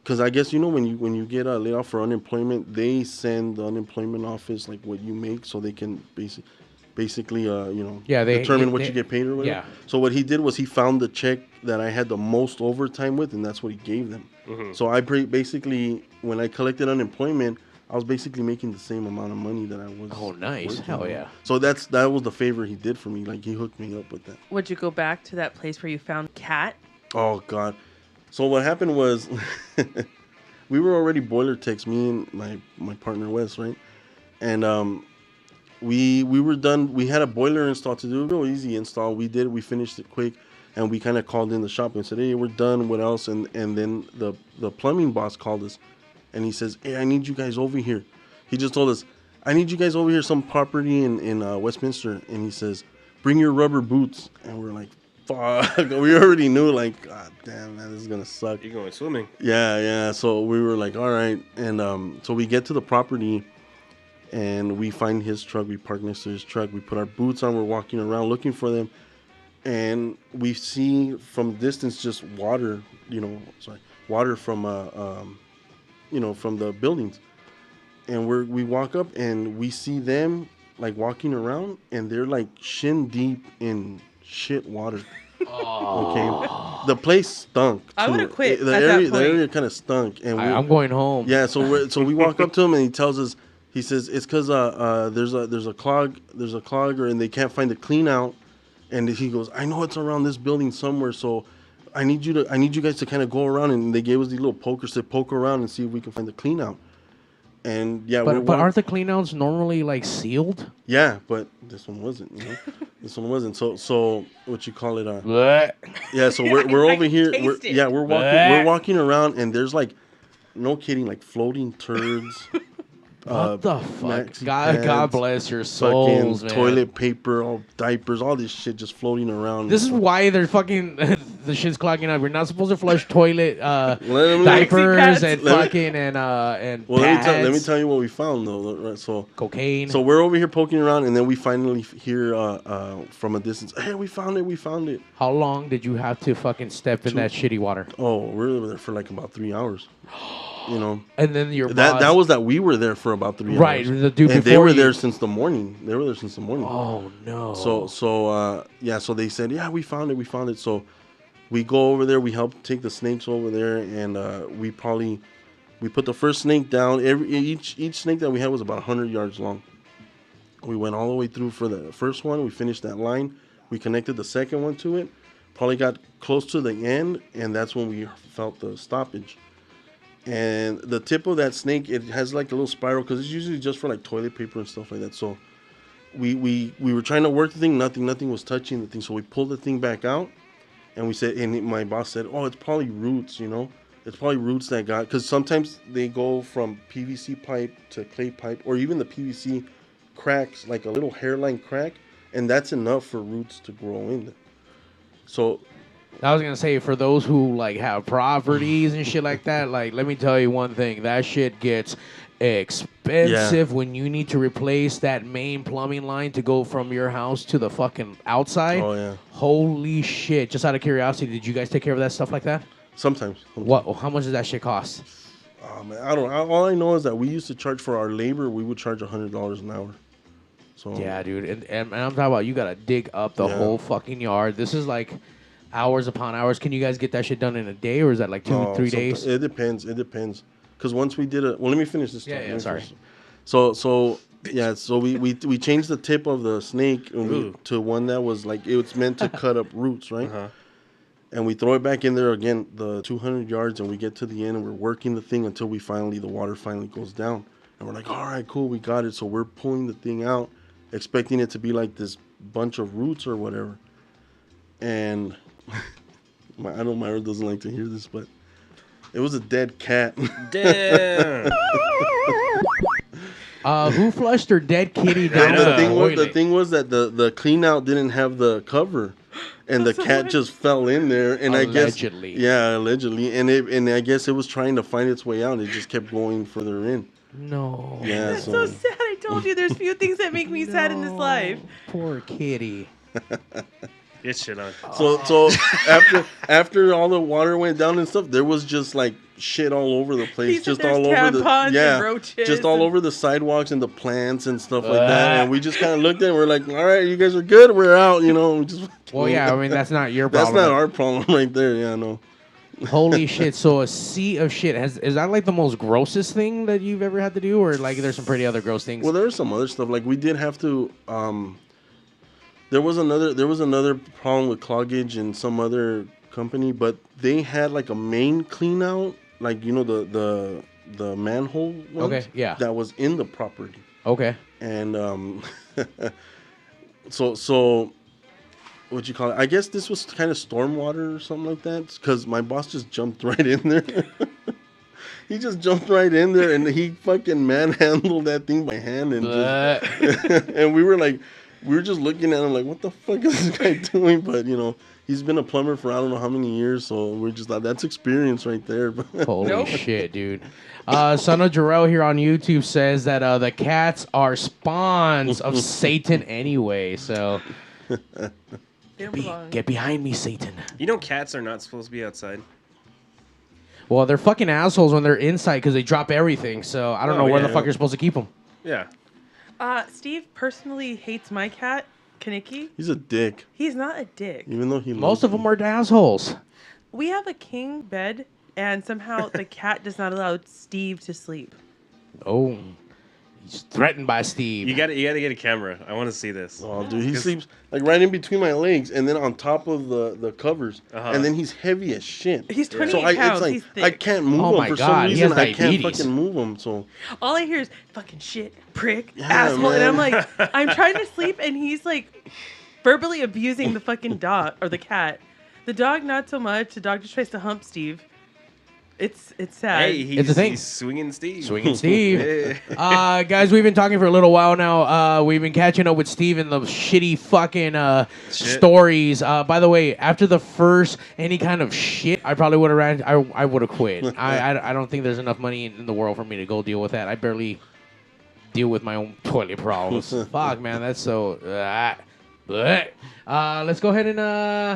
because I guess when you get laid off for unemployment, they send the unemployment office like what you make, so they can basically determine what you get paid or whatever. Yeah. So what he did was he found the check that I had the most overtime with, and that's what he gave them. Mm-hmm. So I basically, when I collected unemployment, I was basically making the same amount of money that I was. Oh, nice. working Hell on. yeah. So that was the favor he did for me. Like he hooked me up with that. Would you go back to that place where you found Cat? Oh God. So what happened was, we were already boiler techs, me and my partner Wes, right? And we were done. We had a boiler install to do, a real easy install. We finished it quick, and we kind of called in the shop and said, "Hey, we're done. What else?" And then the plumbing boss called us, and he says, "Hey, I need you guys over here." He just told us, "I need you guys over here, some property in Westminster," and he says, "Bring your rubber boots." And we're like, "Fuck!" We already knew, like, God damn, man, this is gonna suck. You're going swimming. Yeah. So we were like, all right, and so we get to the property. And we find his truck. We park next to his truck. We put our boots on. We're walking around looking for them. And we see from distance just water, water from, from the buildings. And we walk up and we see them like walking around. And they're like shin deep in shit water. Oh. Okay. The place stunk. I too. would have quit The at area, that point. The area kind of stunk. And I'm going home. Yeah, so we walk up to him and he tells us, he says it's because there's a clog, and they can't find the clean out, and he goes, I know it's around this building somewhere, so I need you guys to kind of go around, and they gave us these little pokers to poke around and see if we can find the clean out. And yeah, but aren't the clean outs normally like sealed? Yeah, but this one wasn't. This one wasn't. So what you call it? Yeah, so we're over here. We're walking around, and there's like, no kidding, like floating turds. What the fuck? maxi God pads, bless your souls, man. toilet paper, all diapers, all this shit just floating around. This is why they're fucking the shit's clogging up. We're not supposed to flush toilet me- diapers and Let me- fucking and Well, pads. let me tell you what we found though. Right, so Cocaine. So we're over here poking around, and then we finally hear from a distance, "Hey, we found it!" How long did you have to fucking step in that shitty water? Oh, we were there for like about 3 hours. And then your that was that we were there for about 3 hours. Right, the dude and they before were you- there since the morning. Oh no. So they said, yeah, we found it. So we go over there, we help take the snakes over there, and we put the first snake down. Each snake that we had was about 100 yards long. We went all the way through for the first one. We finished that line. We connected the second one to it. Probably got close to the end, and that's when we felt the stoppage. And the tip of that snake, it has like a little spiral because it's usually just for like toilet paper and stuff like that. So we were trying to work the thing. Nothing was touching the thing. So we pulled the thing back out, and we said, and my boss said, oh, it's probably roots, It's probably roots that got, because sometimes they go from PVC pipe to clay pipe, or even the PVC cracks, like a little hairline crack, and that's enough for roots to grow in there. So I was gonna say, for those who like have properties and shit like that, like, let me tell you one thing, that shit gets expensive when you need to replace that main plumbing line to go from your house to the fucking outside. Oh, yeah. Holy shit. Just out of curiosity, did you guys take care of that stuff like that? Sometimes. What? How much does that shit cost? Oh, man, I don't know. All I know is that we used to charge for our labor. We would charge $100 an hour. So Yeah, dude. And I'm talking about you got to dig up the whole fucking yard. This is like hours upon hours. Can you guys get that shit done in a day, or is that like 2-3 days? It depends. Because once we did it, well, let me finish this. Sorry. So we changed the tip of the snake to one that was like it was meant to cut up roots, right? Uh-huh. And we throw it back in there again, the 200 yards, and we get to the end, and we're working the thing until the water finally goes down, and we're like, all right, cool, we got it. So we're pulling the thing out, expecting it to be like this bunch of roots or whatever, and I know Myra doesn't like to hear this, but it was a dead cat. Damn. Who flushed her dead kitty down the toilet? The thing was that the clean out didn't have the cover, and the cat just fell in there. And allegedly. Allegedly, and I guess it was trying to find its way out. It just kept going further in. No. Yeah, That's so sad. I told you there's few things that make me sad in this life. Poor kitty. Get shit on. So after all the water went down and stuff, there was just like shit all over the place, just all over and roaches just all over the sidewalks and the plants and stuff like that. And we just kind of looked at it and we're like, all right, you guys are good, we're out, you know. Well, yeah, I mean that's not your problem. That's not our problem right there. Yeah, no. Holy shit! So a sea of shit. Is that like the most grossest thing that you've ever had to do, or like there's some pretty other gross things? Well, there's some other stuff. Like we did have to. There was another problem with cloggage in some other company, but they had like a main clean out, like you know the manhole ones, okay, yeah, that was in the property. Okay. And so what you call it? I guess this was kind of stormwater or something like that, because my boss just jumped right in there. He just jumped right in there and he fucking manhandled that thing by hand and and we were just looking at him like, what the fuck is this guy doing? But you know, he's been a plumber for I don't know how many years, so we're just like, that's experience right there. Holy shit, dude. Son of Jarrell here on YouTube says that the cats are spawns of Satan anyway, so get behind me, Satan. You know cats are not supposed to be outside. Well, they're fucking assholes when they're inside because they drop everything, so I don't know where the fuck you're supposed to keep them. Yeah. Steve personally hates my cat, Kaniki. He's a dick. He's not a dick. Even though he Most of them are assholes. We have a king bed, and somehow the cat does not allow Steve to sleep. Oh, he's threatened by Steve. You gotta get a camera. I want to see this. Oh, dude, he sleeps like right in between my legs, and then on top of the covers, and then he's heavy as shit. He's 28 pounds. It's like, he's thick. I can't move him for some reason. I can't fucking move him. So all I hear is fucking shit, prick, asshole, man. And I'm like, I'm trying to sleep, and he's like verbally abusing the fucking dog or the cat. The dog, not so much. The dog just tries to hump Steve. It's sad. Hey, it's a thing. He's swinging Steve. Swinging Steve. Guys, we've been talking for a little while now. We've been catching up with Steve in the shitty fucking stories. By the way, after the first any kind of shit, I probably would have ran. I would have quit. I don't think there's enough money in the world for me to go deal with that. I barely deal with my own toilet problems. Fuck, man, that's so. Let's go ahead and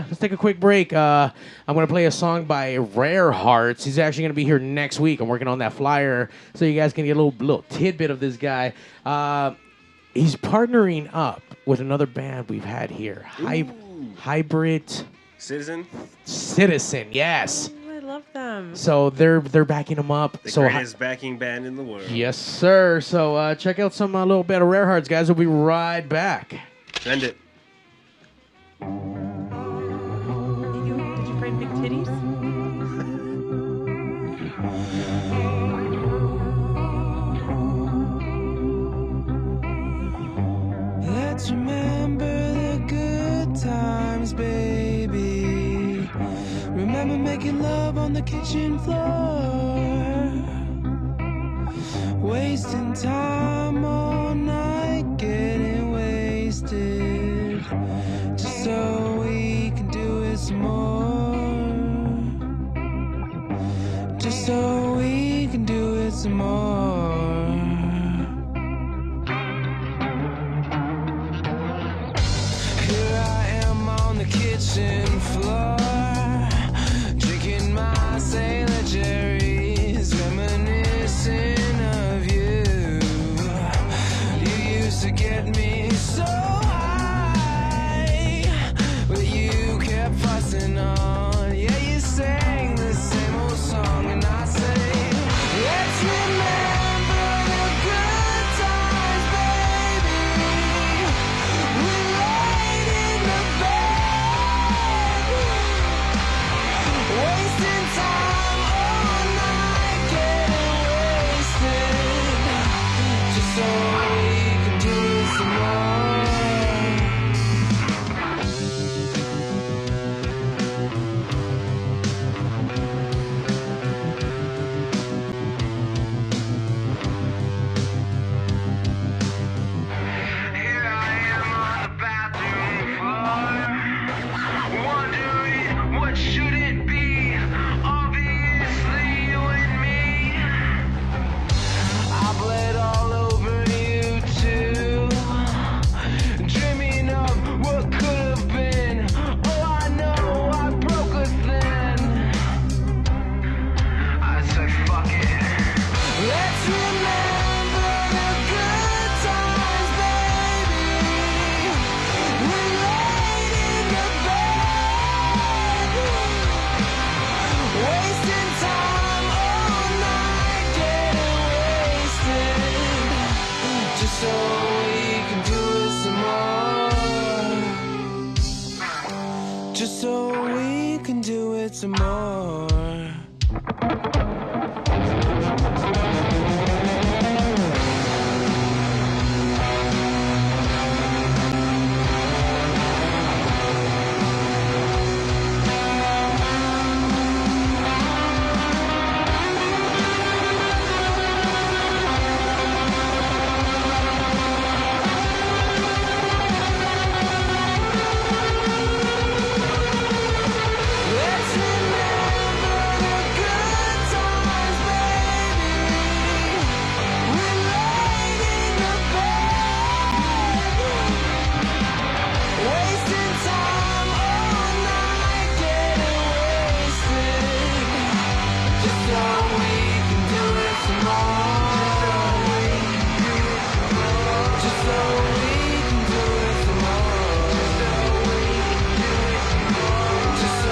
let's take a quick break. I'm going to play a song by Rare Hearts. He's actually going to be here next week. I'm working on that flyer so you guys can get a little tidbit of this guy. He's partnering up with another band we've had here. Hybrid Citizen, yes. I love them. So they're backing him up. The greatest backing band in the world. Yes, sir. So check out some little bit of Rare Hearts, guys. We'll be right back. Send it. Did you find big titties? Let's remember the good times, baby. Remember making love on the kitchen floor, wasting time all night, getting wasted, just so we can do it some more, just so we can do it some more. kitchen floor, drinking my Sailor Jerry's, reminiscing of you. You used to get me so high, but you kept fussing on. Yeah, you sang the same old song, and I say, let's remember the good times, baby. We laid in the bed, wasting time all night, getting wasted, just so we can do some more. Here I am on the bathroom floor, wondering what should it be. Obviously you and me. I bled all over you too, dreaming of what could have been. Oh, I know I broke us then. I said fuck it. Let's remember the good times, baby. We laid in the bed, wasting time all night, getting wasted, just so we can do it some more. Just so we can do it some more. Let's remember the good times, baby. We laid in the bed, wasting time all night, getting wasted, just so we can do it some more. Just so we can do it some more. Just so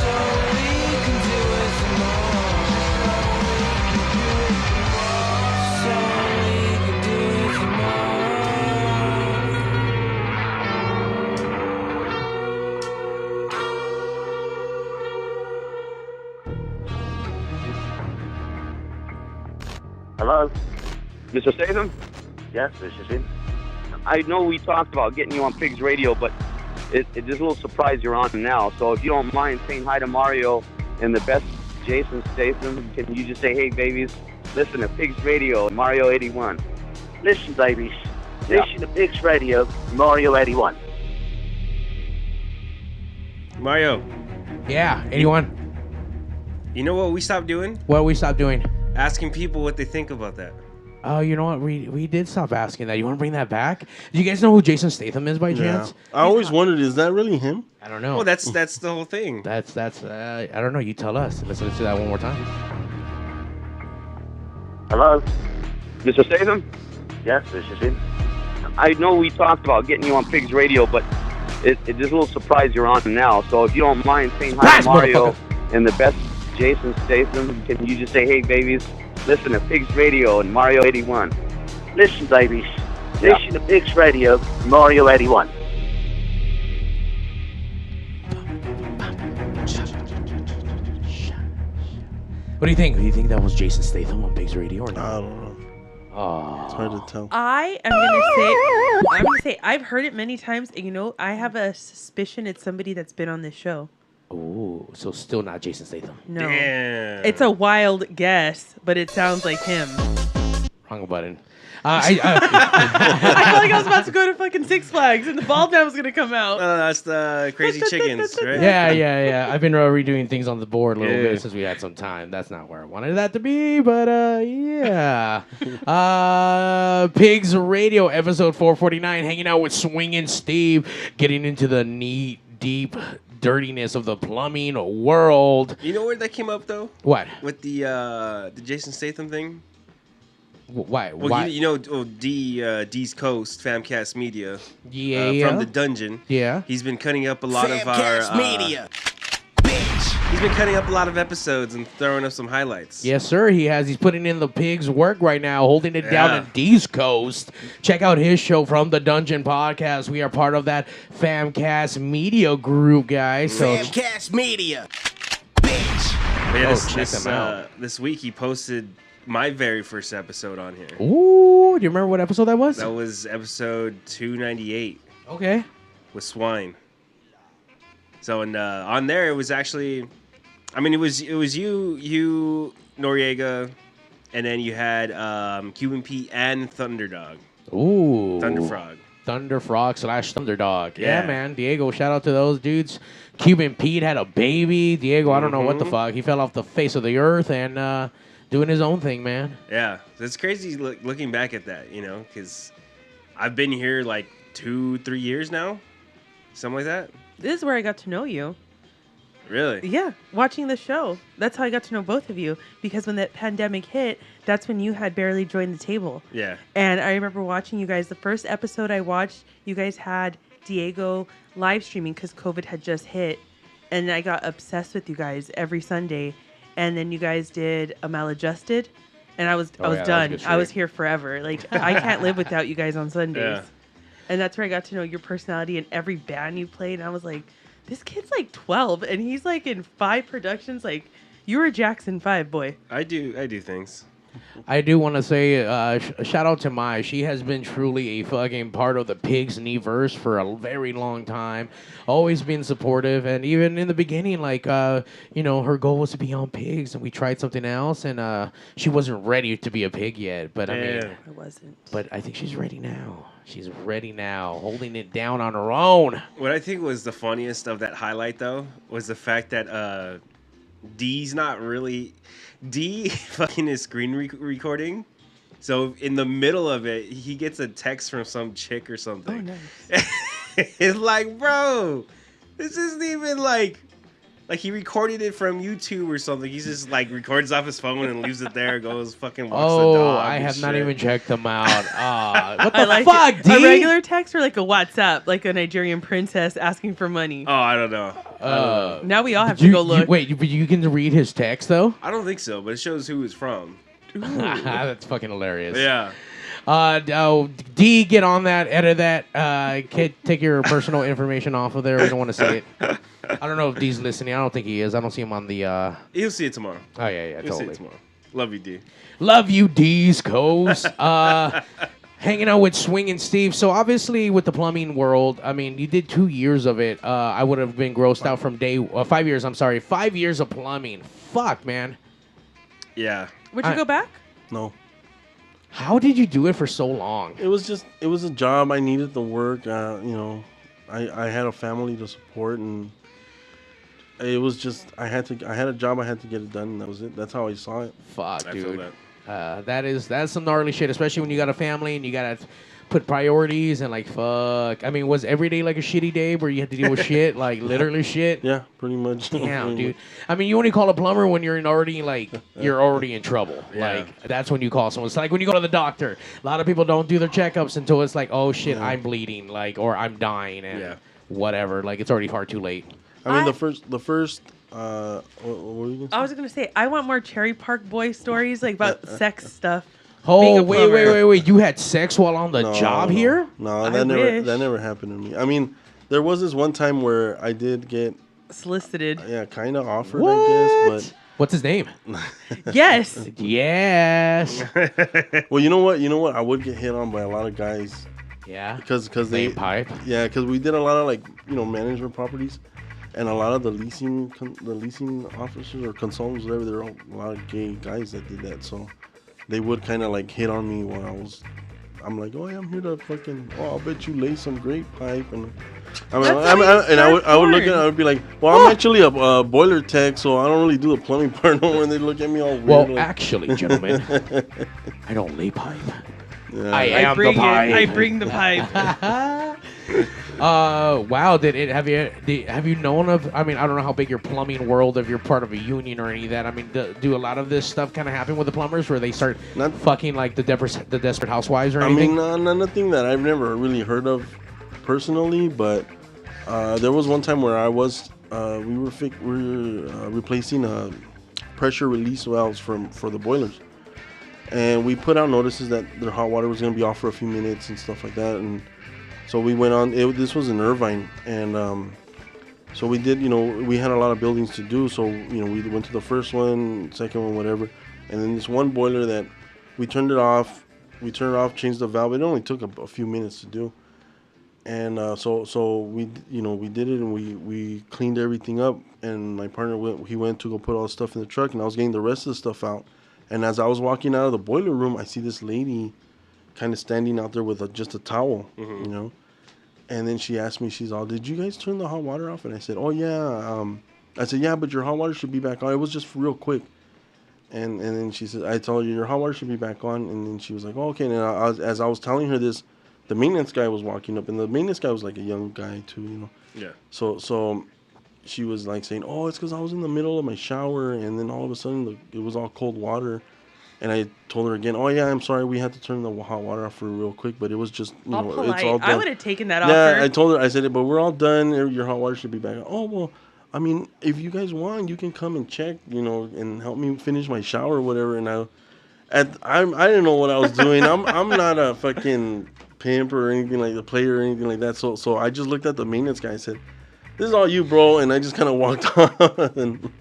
we can do it some more. Just so we can do it some Hello? Mr. Statham? Yes, this is him. I know we talked about getting you on Pigs Radio, but it's just a little surprise you're on now. So if you don't mind saying hi to Mario and the best Jason Statham, can you just say, hey, babies, listen to Pigs Radio, Mario 81. Listen, babies. Listen to Pigs Radio, Mario 81. Mario, Yeah, 81. you know what we stopped doing? What we stopped doing? Asking people what they think about that. Oh, you know what? We did stop asking that. You want to bring that back? Do you guys know who Jason Statham is by chance? I always wondered, is that really him? I don't know. Well, that's the whole thing. That's I don't know. You tell us. Listen to that one more time. Hello? Mr. Statham? Yes, this is him. I know we talked about getting you on Pigs Radio, but it's just a little surprise you're on now. So if you don't mind saying hi to Mario and the best Jason Statham, can you just say, hey, babies, listen to Pigs Radio and Mario 81. Listen, babies. Listen to Pigs Radio, Mario 81. What do you think? Do you think that was Jason Statham on Pigs Radio or not? I don't know. Oh. It's hard to tell. I'm gonna say I've heard it many times, and you know, I have a suspicion it's somebody that's been on this show. Oh, so still not Jason Statham. No. Damn. It's a wild guess, but it sounds like him. Wrong button. I felt like I was about to go to fucking Six Flags and the ball man was gonna come out. No, that's the Crazy Chickens, right? Yeah. I've been redoing things on the board a little bit since we had some time. That's not where I wanted that to be, but yeah. Pigs Radio, episode 449, hanging out with Swingin' Steve, getting into the deep dirtiness of the plumbing world. You know where that came up though? What? With the Jason Statham thing? Why? Well, Why? you know, D's Coast, Famcast Media. Yeah. From the dungeon. Yeah. He's been cutting up a lot of our... Famcast Media. He's been cutting up a lot of episodes and throwing up some highlights. Yes, sir, he has. He's putting in the pig's work right now, holding it down Yeah. in D's Coast. Check out his show from the Dungeon Podcast. We are part of that Famcast Media group, guys. So Famcast Media. But yeah, check them out. This week he posted my very first episode on here. Ooh, do you remember what episode that was? That was episode 298 Okay. with swine. So on there it was actually, I mean it was you Noriega, and then you had Cuban Pete and Thunderdog. Ooh. Thunderfrog. Thunderfrog / Thunderdog. Yeah, Yeah. man. Diego, shout out to those dudes. Cuban Pete had a baby. Diego, I don't know what the fuck. He fell off the face of the earth and doing his own thing, man. Yeah, it's crazy looking back at that, you know, because I've been here like 2-3 years now, something like that. This is where I got to know you. Really? Yeah, watching the show. That's how I got to know both of you. Because when that pandemic hit, that's when you had barely joined the table. Yeah. And I remember watching you guys. The first episode I watched, you guys had Diego live streaming because COVID had just hit. And I got obsessed with you guys every Sunday. And then you guys did a Maladjusted. And I was that was a done. good I was stream. here forever. Like, I can't live without you guys on Sundays. Yeah. And that's where I got to know your personality and every band you played. And I was like, this kid's like 12 and he's like in 5 productions. Like, you were Jackson 5, boy. I do things. I do want to say shout out to Mai. She has been truly a fucking part of the Pigs Verse for a very long time. Always been supportive, and even in the beginning, like you know, her goal was to be on Pigs, and we tried something else, and she wasn't ready to be a pig yet. But I mean, I wasn't. but I think she's ready now. She's ready now, holding it down on her own. What I think was the funniest of that highlight, though, was the fact that D's not really... D fucking is screen recording. So in the middle of it, he gets a text from some chick or something. Oh, nice. It's like, bro, this isn't even like he recorded it from YouTube or something. He's just like records off his phone and leaves it there, goes fucking walks the Oh, dog. I and have not shit. even checked them out. What the I like fuck, it. D? A regular text or like a WhatsApp, like a Nigerian princess asking for money. Oh, I don't know. Now we all have to go look. Wait, you can read his text though? I don't think so, but it shows who it's from. That's fucking hilarious. Yeah. D, get on that, edit that. Take your personal information off of there. We don't want to see it. I don't know if D's listening. I don't think he is. I don't see him on the. He'll see it tomorrow. Oh yeah, He'll see totally. it tomorrow. Love you, D. Love you, D's Coast. Hanging out with Swingin' Steve. So obviously with the plumbing world, I mean, you did 2 years of it. I would have been grossed out from 5 years. I'm sorry, 5 years of plumbing. Fuck, man. Yeah. Would you go back? No. How did you do it for so long? It was a job. I needed the work. You know, I had a family to support, and it was just I had a job. I had to get it done, and that was it. That's how I saw it. Fuck, I feel dude. that. That's some gnarly shit, especially when you got a family and you gotta put priorities and like fuck. I mean, was every day like a shitty day where you had to deal with shit, like literally shit? Yeah, pretty much. Damn, Pretty dude. much. I mean, you only call a plumber when you're already in trouble. Yeah. Like that's when you call someone. It's like when you go to the doctor. A lot of people don't do their checkups until it's like, oh shit, I'm bleeding, like, or I'm dying, and whatever. Like it's already far too late. I mean, the first. What were you gonna say? I was gonna say I want more Cherry Park Boy stories, like about sex stuff. Oh Being a wait! plumber. You had sex while on the job here? No, I that wish. never happened to me. I mean, there was this one time where I did get Solicited. kind of offered, I guess, What's his name? Yes. Yes. but well, you know what? I would get hit on by a lot of guys Yeah. because they Same pipe. Yeah, because we did a lot of management properties, and a lot of the leasing officers or consultants, whatever, there were a lot of gay guys that did that. So they would kind of like hit on me when I'm like, oh yeah, I'm here to fucking, I'll bet you lay some great pipe. And I would look at it, I would be like, well, I'm actually a boiler tech, so I don't really do the plumbing part. When they look at me all weird. Well, like, actually, gentlemen, I don't lay pipe. Yeah. I am the pipe. I bring the pipe. Wow. Have you known of? I mean, I don't know how big your plumbing world, if you're part of a union or any of that. I mean, do a lot of this stuff kind of happen with the plumbers, where they start fucking like the desperate housewives or anything? I mean, nothing that I've never really heard of personally, but there was one time where we were replacing pressure release valves for the boilers, and we put out notices that their hot water was going to be off for a few minutes and stuff like that, and so we went on. This was in Irvine, and so we did. We had a lot of buildings to do, so we went to the first one, second one, whatever, and then this one boiler that we turned it off. We turned it off, changed the valve. It only took a few minutes to do. And so we did it, and we cleaned everything up, and my partner went to go put all the stuff in the truck, and I was getting the rest of the stuff out. And as I was walking out of the boiler room, I see this lady kind of standing out there with just a towel, and then she asked me, she's all, did you guys turn the hot water off? And I said, oh yeah. I said, yeah, but your hot water should be back on. It was just real quick. And then she said, I told you your hot water should be back on. And then she was like, oh, okay. And as I was telling her this, the maintenance guy was walking up, and the maintenance guy was like a young guy too, Yeah. So she was like saying, "Oh, it's because I was in the middle of my shower, and then all of a sudden it was all cold water." And I told her again, "Oh yeah, I'm sorry, we had to turn the hot water off for real quick, but it was just it's all done." I would have taken that off. Yeah, I told her, I said, "But we're all done. Your hot water should be back." Oh well, I mean, if you guys want, you can come and check, and help me finish my shower or whatever. And I didn't know what I was doing. I'm not a fucking pimp or anything like the player or anything like that. So I just looked at the maintenance guy and said, "This is all you, bro," and I just kind of walked on.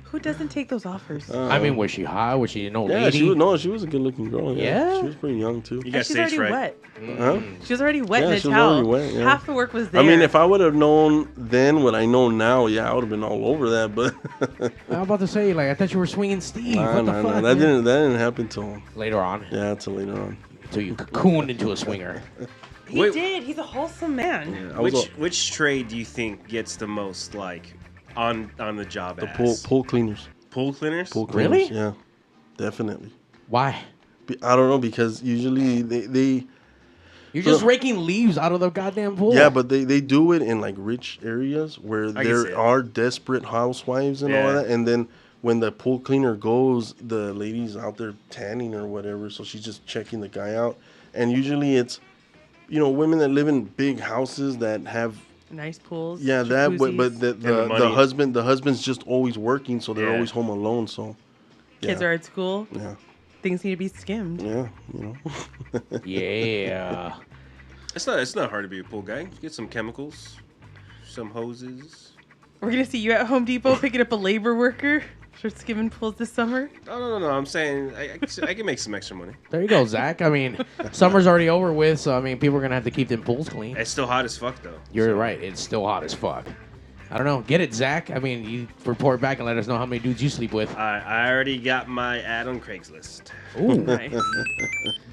Who doesn't take those offers? I mean, was she hot? Was she an old lady? She was a good-looking girl. Yeah? She was pretty young too. You got she's stage already fright. wet. Huh? She was already wet in Yeah, a she was towel. already wet, yeah. Half the work was there. I mean, if I would have known then what I know now, I would have been all over that. But I was about to say, I thought you were swinging Steve. What the fuck? That didn't happen till later on. Yeah, till later on. Till you cocooned into a swinger. He did. He's a wholesome man. Yeah, which trade do you think gets the most on the job? The pool cleaners. Pool cleaners? Pool cleaners. Really? Yeah, definitely. Why? I don't know, because usually they You're just raking leaves out of the goddamn pool. Yeah, but they do it in rich areas where there are desperate housewives and all that, and then when the pool cleaner goes, the lady's out there tanning or whatever, so she's just checking the guy out, and usually it's women that live in big houses that have nice pools. Yeah, jacuzzis. but the husband's just always working, so they're always home alone. So kids are at school. Yeah, things need to be skimmed. Yeah, Yeah. It's not hard to be a pool guy. Get some chemicals, some hoses. We're gonna see you at Home Depot picking up a labor worker for skimming pools this summer. No. I'm saying I can make some extra money. There you go, Zach. I mean, summer's already over with, so I mean, people are gonna have to keep them pools clean. It's still hot as fuck though. You're right. It's still hot as fuck. I don't know. Get it, Zach? I mean, you report back and let us know how many dudes you sleep with. I already got my ad on Craigslist. Ooh. Nice.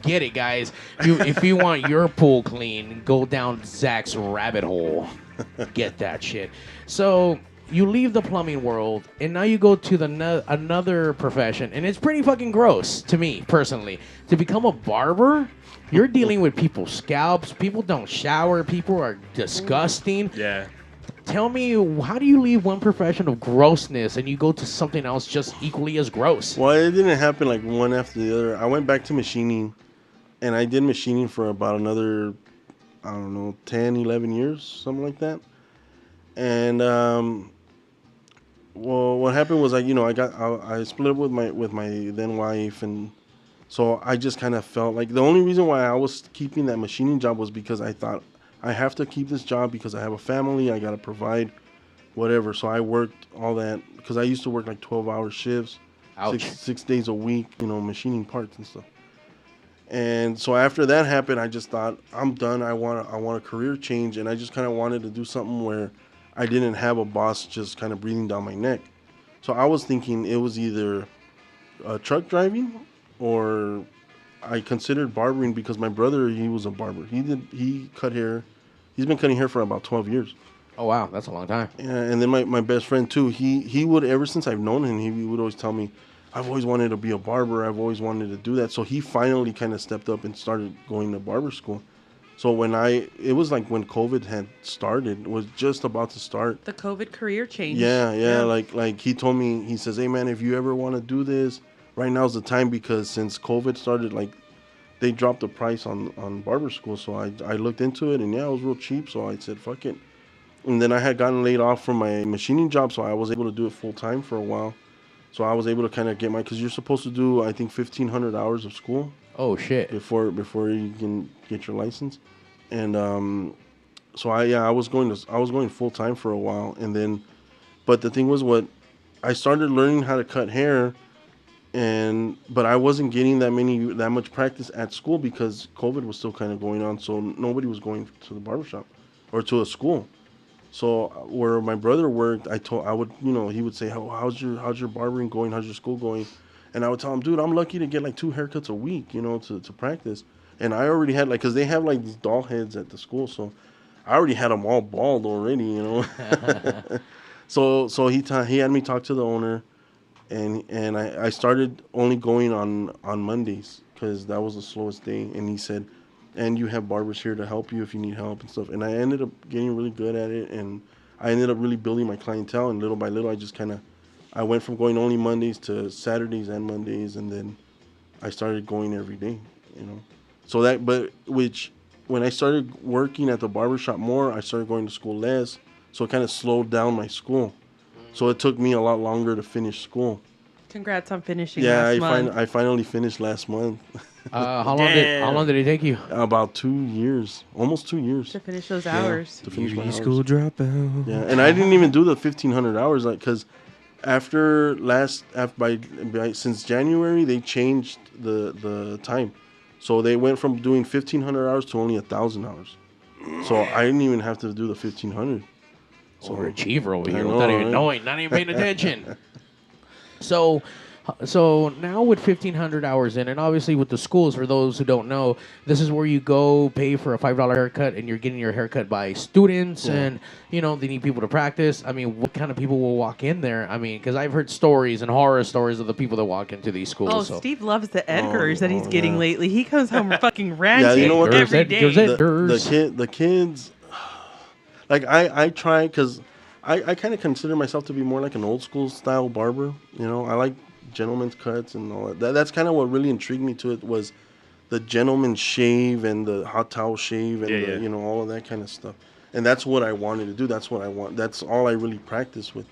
Get it, guys. If you want your pool clean, go down Zach's rabbit hole. Get that shit. So you leave the plumbing world, and now you go to another profession, and it's pretty fucking gross to me, personally. To become a barber, you're dealing with people's scalps. People don't shower. People are disgusting. Yeah. Tell me, how do you leave one profession of grossness and you go to something else just equally as gross? Well, it didn't happen one after the other. I went back to machining, and I did machining for about another, 10, 11 years, something like that. And well, what happened was I split up with my then wife, and so I just kind of felt like the only reason why I was keeping that machining job was because I thought, I have to keep this job because I have a family. I got to provide whatever. So I worked all that because I used to work 12-hour shifts, six days a week, machining parts and stuff. And so after that happened, I just thought, I'm done. I want a career change. And I just kind of wanted to do something where I didn't have a boss just kind of breathing down my neck. So I was thinking it was either truck driving or I considered barbering because my brother, he was a barber. He cut hair. He's been cutting hair for about 12 years. Oh, wow. That's a long time. Yeah, and then my best friend, too, he would, ever since I've known him, he would always tell me, I've always wanted to be a barber. I've always wanted to do that. So he finally kind of stepped up and started going to barber school. So it was like when COVID had started, was just about to start. The COVID career change. Yeah. Like he told me, he says, hey, man, if you ever want to do this, right now's the time, because since COVID started, like, they dropped the price on barber school. So I looked into it, and yeah, it was real cheap. So I said, fuck it. And then I had gotten laid off from my machining job, so I was able to do it full time for a while. So I was able to kind of get because you're supposed to do, I think, 1,500 hours of school. Oh, shit. Before you can get your license. And so I was going full time for a while, and then, but the thing was, I started learning how to cut hair, but I wasn't getting that much practice at school because COVID was still kind of going on, so nobody was going to the barbershop or to a school. So where my brother worked, I would, he would say, how's your barbering going? How's your school going? And I would tell him, dude, I'm lucky to get like 2 haircuts a week, to practice. And I already had because they have like these doll heads at the school, so I already had them all bald already, So he had me talk to the owner, and I started only going on Mondays because that was the slowest day. And he said, and you have barbers here to help you if you need help and stuff. And I ended up getting really good at it, and I ended up really building my clientele. And little by little, I went from going only Mondays to Saturdays and Mondays, and then I started going every day, So when I started working at the barbershop more, I started going to school less. So it kind of slowed down my school. So it took me a lot longer to finish school. Congrats on finishing last month. I finally finished last month. How long did it take you? About 2 years, almost 2 years. To finish those hours. To finish my hours. School dropout. Yeah, and I didn't even do the 1,500 hours because since January they changed the time, so they went from doing 1,500 hours to only 1,000 hours. So I didn't even have to do the 1,500. So overachiever over here, without even knowing, not even paying attention. So now with 1,500 hours in, and obviously with the schools, for those who don't know, this is where you go pay for a $5 haircut, and you're getting your haircut by students, and they need people to practice. I mean, what kind of people will walk in there? I mean, because I've heard stories and horror stories of the people that walk into these schools. Oh, so. Steve loves the Edgars that he's getting lately. He comes home fucking ranting every day. The kids, like I try because I kind of consider myself to be more like an old school style barber. I like gentleman's cuts and all that. That's kind of what really intrigued me to it, was the gentleman's shave and the hot towel shave and all of that kind of stuff. And that's what I wanted to do. That's what I want. That's all I really practice with.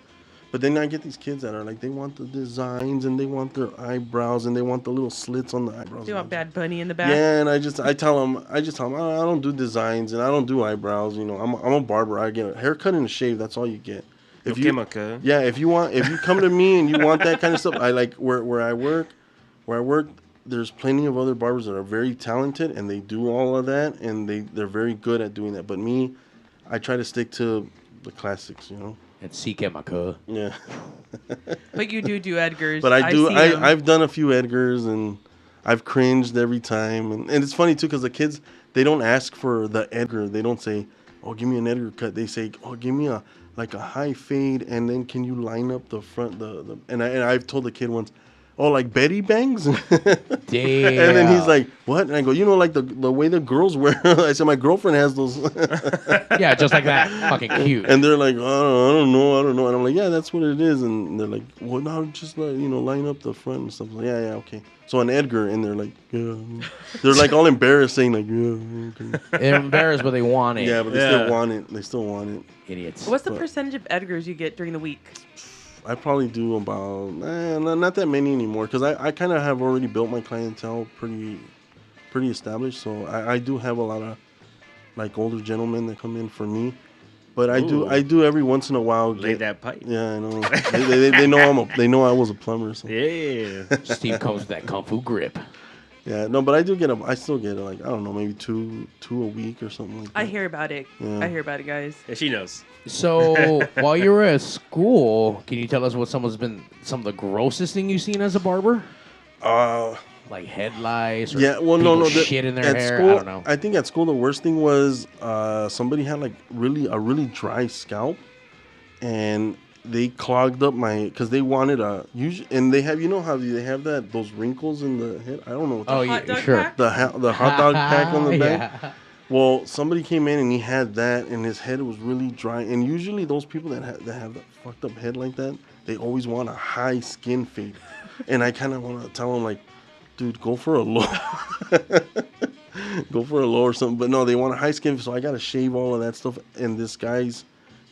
But then I get these kids that are like, they want the designs and they want their eyebrows and they want the little slits on the eyebrows. They want Bad Bunny in the back. Yeah, and I tell them I don't do designs and I don't do eyebrows. I'm a barber. I get a haircut and a shave. That's all you get. If you come to me and you want that kind of stuff, I like where I work. There's plenty of other barbers that are very talented and they do all of that and they're very good at doing that. But me, I try to stick to the classics, And CK. Yeah. But you do Edgars. But I've done a few Edgars and I've cringed every time. And it's funny too because the kids, they don't ask for the Edgar. They don't say, oh, give me an Edgar cut. They say, oh, give me a high fade, and then can you line up the front, and I've told the kid once, oh, like Betty Bangs? Damn. And then he's like, what? And I go, like the way the girls wear. I said, my girlfriend has those. Yeah, just like that. Fucking cute. And they're like, oh, I don't know. And I'm like, yeah, that's what it is. And they're like, well, no, just line up the front and stuff. Like, yeah, okay. So an Edgar, and they're like, yeah. They're like all embarrassed, saying like, yeah, okay. They're embarrassed, but they want it. Yeah, but they still want it. They still want it. Idiots. What's the percentage of Edgars you get during the week? I probably do about not that many anymore because I kind of have already built my clientele pretty established. So I do have a lot of like older gentlemen that come in for me, but I do every once in a while lay that pipe. Yeah, I know. they know I was a plumber. So. Yeah. Steve comes with that kung fu grip. Yeah, no, but I still get like, I don't know, maybe two a week or something like that. I hear about it. Yeah. I hear about it, guys. Yeah, she knows. So while you were at school, can you tell us what some of the grossest thing you've seen as a barber? like headlights? Or Yeah, well, no, shit in their at hair. School, I don't know. I think at school the worst thing was somebody had like a really dry scalp, and they clogged up because they wanted and they have, you know how they have those wrinkles in the head. I don't know. What Sure. The hot dog pack on the back. Yeah. Well, somebody came in and he had that, and his head was really dry. And usually those people that have that fucked up head like that, they always want a high skin fade. And I kind of want to tell them, like, dude, go for a low. Go for a low or something. But no, they want a high skin, so I got to shave all of that stuff. And this guy's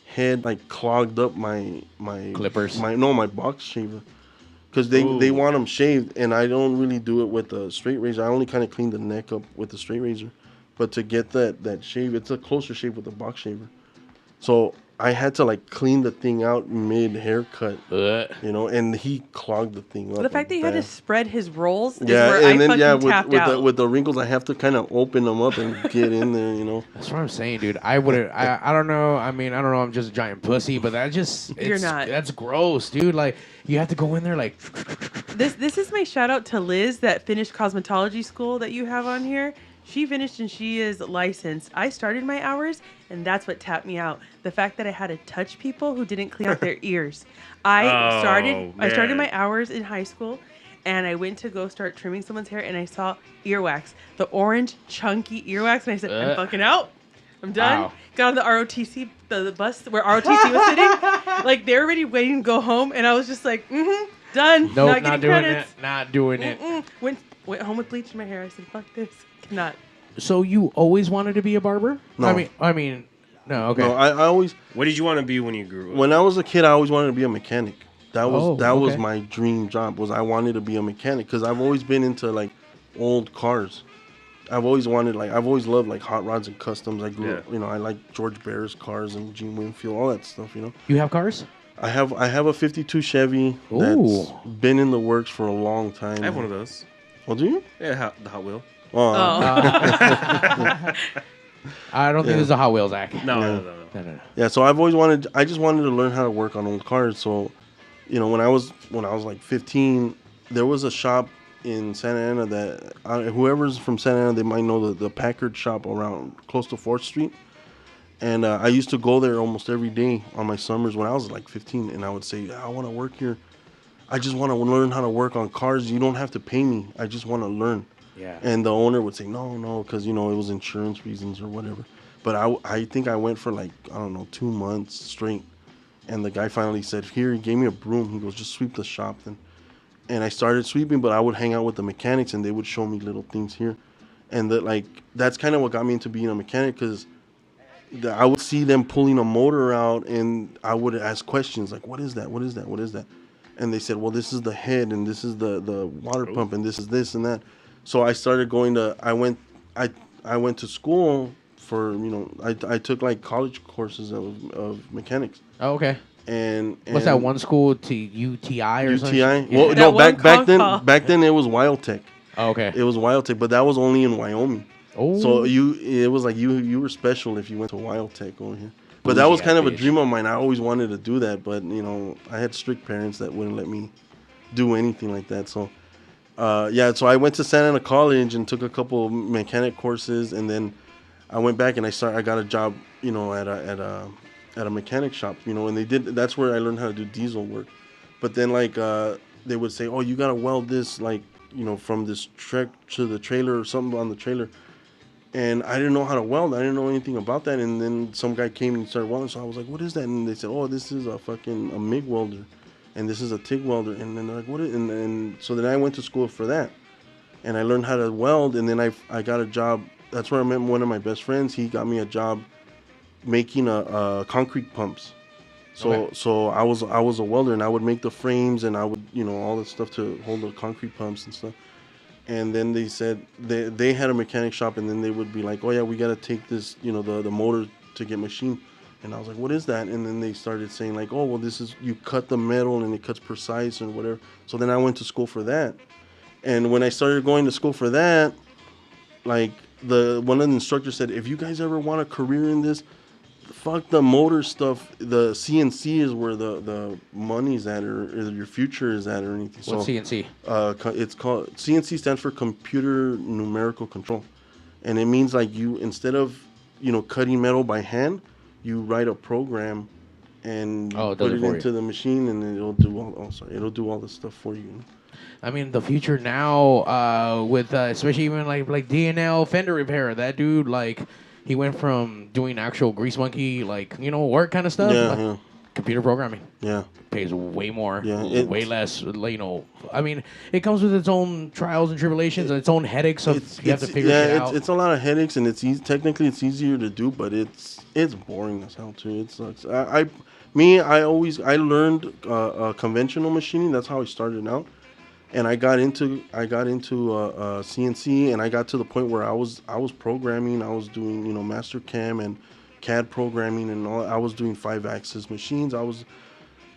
head, like, clogged up my clippers. My box shaver. Because they want them shaved, and I don't really do it with a straight razor. I only kind of clean the neck up with the straight razor. But to get that shave, it's a closer shave with a box shaver. So I had to like clean the thing out mid haircut, you know, and he clogged the thing up. The fact that you had to spread his rolls is yeah, where and I then fucking tapped out. with the wrinkles, I have to kind of open them up and get in there, you know. That's what I'm saying, dude. I wouldn't. I don't know. I mean, I don't know. I'm just a giant pussy, but that just You're not. That's gross, dude. Like you have to go in there like. This is my shout out to Liz that finished cosmetology school that you have on here. She finished and she is licensed. I started my hours, and that's what tapped me out. The fact that I had to touch people who didn't clean out their ears. I started my hours in high school, and I went to go start trimming someone's hair, and I saw earwax, the orange chunky earwax, and I said, I'm fucking out. I'm done. Wow. Got on the ROTC, the bus where ROTC was sitting. Like they're already waiting to go home, and I was just like, done. Nope, not doing credits. it. Not doing it. Went home with bleach in my hair. I said, fuck this. Cannot. So you always wanted to be a barber? No. I mean, no. Okay. No, I always. What did you want to be when you grew up? When I was a kid, I always wanted to be a mechanic. That was okay. my dream job. I wanted to be a mechanic because I've always been into like old cars. I've always loved like hot rods and customs. I grew up, you know, I like George Barris cars and Gene Winfield, all that stuff, you know. You have cars? I have a 52 Chevy that's been in the works for a long time. I have one of those. Oh, do you? Yeah, the Hot Wheel. I don't think there's a Hot Wheels, Zack. No. Yeah, so I just wanted to learn how to work on old cars. So, you know, when I was like 15, there was a shop in Santa Ana that whoever's from Santa Ana, they might know the Packard shop around close to 4th Street. And I used to go there almost every day on my summers when I was like 15, and I would say, I want to work here. I just want to learn how to work on cars. You don't have to pay me. I just want to learn. Yeah. And the owner would say, no, because, you know, it was insurance reasons or whatever. But I think I went for like, I don't know, 2 months straight. And the guy finally said, here, he gave me a broom. He goes, just sweep the shop then. And I started sweeping, but I would hang out with the mechanics, and they would show me little things here. And that's kind of what got me into being a mechanic, because I would see them pulling a motor out, and I would ask questions like, what is that? What is that? What is that? And they said, well, this is the head, and this is the water pump, and this is this and that. So I started I went to school for, you know, I took like college courses of mechanics. Oh, okay. And what's that one school, UTI or something? UTI? Well, no, back then it was Wild Tech. Oh, okay. It was Wild Tech, but that was only in Wyoming. Oh. So it was like you were special if you went to Wild Tech over here. But that was kind of a dream of mine. I always wanted to do that, but you know, I had strict parents that wouldn't let me do anything like that. So so I went to Santa Ana College and took a couple of mechanic courses, and then I went back and I got a job, you know, at a mechanic shop, you know, and that's where I learned how to do diesel work. But then like they would say, oh, you gotta weld this, like, you know, from this truck to the trailer or something on the trailer. And I didn't know how to weld. I didn't know anything about that. And then some guy came and started welding. So I was like, what is that? And they said, oh, this is a MIG welder. And this is a TIG welder. And then they're like, what is, and so then I went to school for that. And I learned how to weld. And then I got a job. That's where I met one of my best friends. He got me a job making concrete pumps. So I was a welder, and I would make the frames, and I would, you know, all the stuff to hold the concrete pumps and stuff. And then they said they had a mechanic shop, and then they would be like, oh yeah, we got to take this, you know, the motor to get machined. And I was like, what is that? And then they started saying like, oh, well, this is, you cut the metal and it cuts precise and whatever. So then I went to school for that. And when I started going to school for that, like one of the instructors said, if you guys ever want a career in this, fuck the motor stuff. The CNC is where the money's at, or your future is at, or anything. What's CNC? It's called CNC stands for computer numerical control, and it means like you, instead of cutting metal by hand, you write a program and put it into the machine, and it'll do it'll do all the stuff for you. I mean, the future now, with especially even like D&L fender repair, that dude, like, he went from doing actual grease monkey, like, work kind of stuff, computer programming. Yeah. Pays way more, way less, I mean, it comes with its own trials and tribulations and its own headaches of you have to figure it out. It's a lot of headaches, and technically it's easier to do, but it's boring as hell too. It sucks. I learned conventional machining. That's how I started out. And I got into CNC, and I got to the point where I was programming. I was doing Mastercam and CAD programming, and all. I was doing 5-axis machines. I was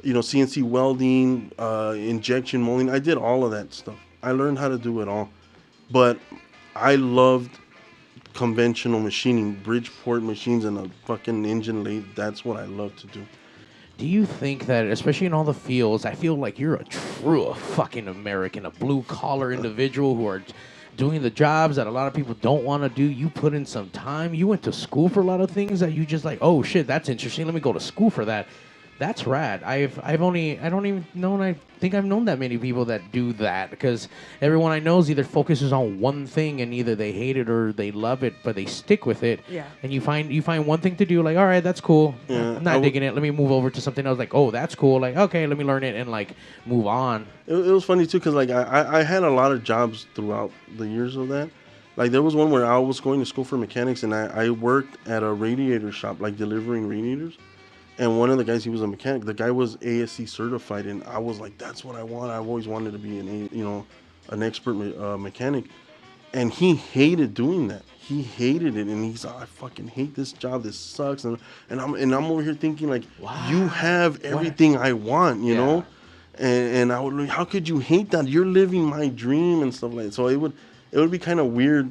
CNC welding, injection molding. I did all of that stuff. I learned how to do it all, but I loved conventional machining, Bridgeport machines, and a fucking engine lathe. That's what I love to do. Do you think that, especially in all the fields, I feel like you're a true fucking American, a blue-collar individual who are doing the jobs that a lot of people don't want to do. You put in some time. You went to school for a lot of things that you just like, oh, shit, that's interesting. Let me go to school for that. That's rad. I don't even know, I think I've known that many people that do that, because everyone I know is either focuses on one thing and either they hate it or they love it, but they stick with it. Yeah. And you find one thing to do, like, all right, that's cool. Yeah, I'm not digging it. Let me move over to something else. Like, oh, that's cool. Like, okay, let me learn it and like move on. It was funny too, because like I had a lot of jobs throughout the years of that. Like there was one where I was going to school for mechanics, and I worked at a radiator shop, like delivering radiators. And one of the guys, he was a mechanic. The guy was ASC certified, and I was like, "That's what I want. I've always wanted to be an expert mechanic." And he hated doing that. He hated it, and he's like, "I fucking hate this job. This sucks." And I'm over here thinking like, wow, "You have everything I want, you know." And I would like, how could you hate that? You're living my dream and stuff like that. So it would be kind of weird.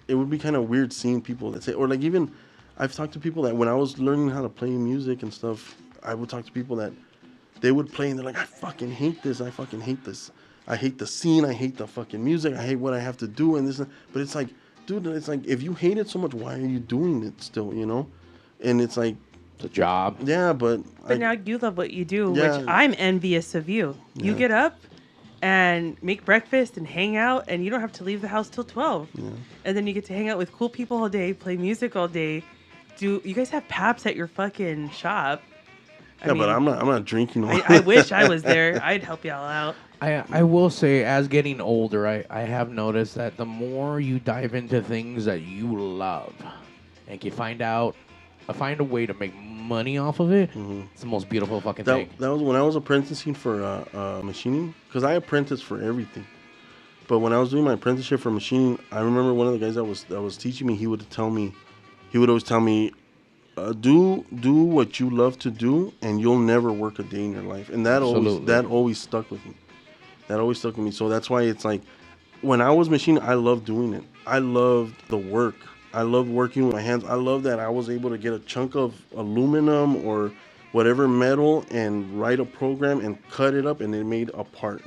It would be kind of weird seeing people that say, or like even. I've talked to people that when I was learning how to play music and stuff, I would talk to people that they would play and they're like, I fucking hate this. I fucking hate this. I hate the scene. I hate the fucking music. I hate what I have to do and this. But it's like, dude, it's like, if you hate it so much, why are you doing it still, And it's like. It's a job. Yeah, but. Now you love what you do, which I'm envious of you. Yeah. You get up and make breakfast and hang out, and you don't have to leave the house till 12. Yeah. And then you get to hang out with cool people all day, play music all day. Do you guys have Paps at your fucking shop? I mean, but I'm not drinking. I wish I was there. I'd help y'all out. I will say, as getting older, I have noticed that the more you dive into things that you love, and you find a way to make money off of it, it's the most beautiful fucking thing. That was when I was apprenticing for machining, because I apprenticed for everything. But when I was doing my apprenticeship for machining, I remember one of the guys that was teaching me. He would always tell me, do what you love to do, and you'll never work a day in your life. And that always stuck with me. That always stuck with me. So that's why it's like, when I was machining, I loved doing it. I loved the work. I loved working with my hands. I love that I was able to get a chunk of aluminum or whatever metal and write a program and cut it up, and it made a part,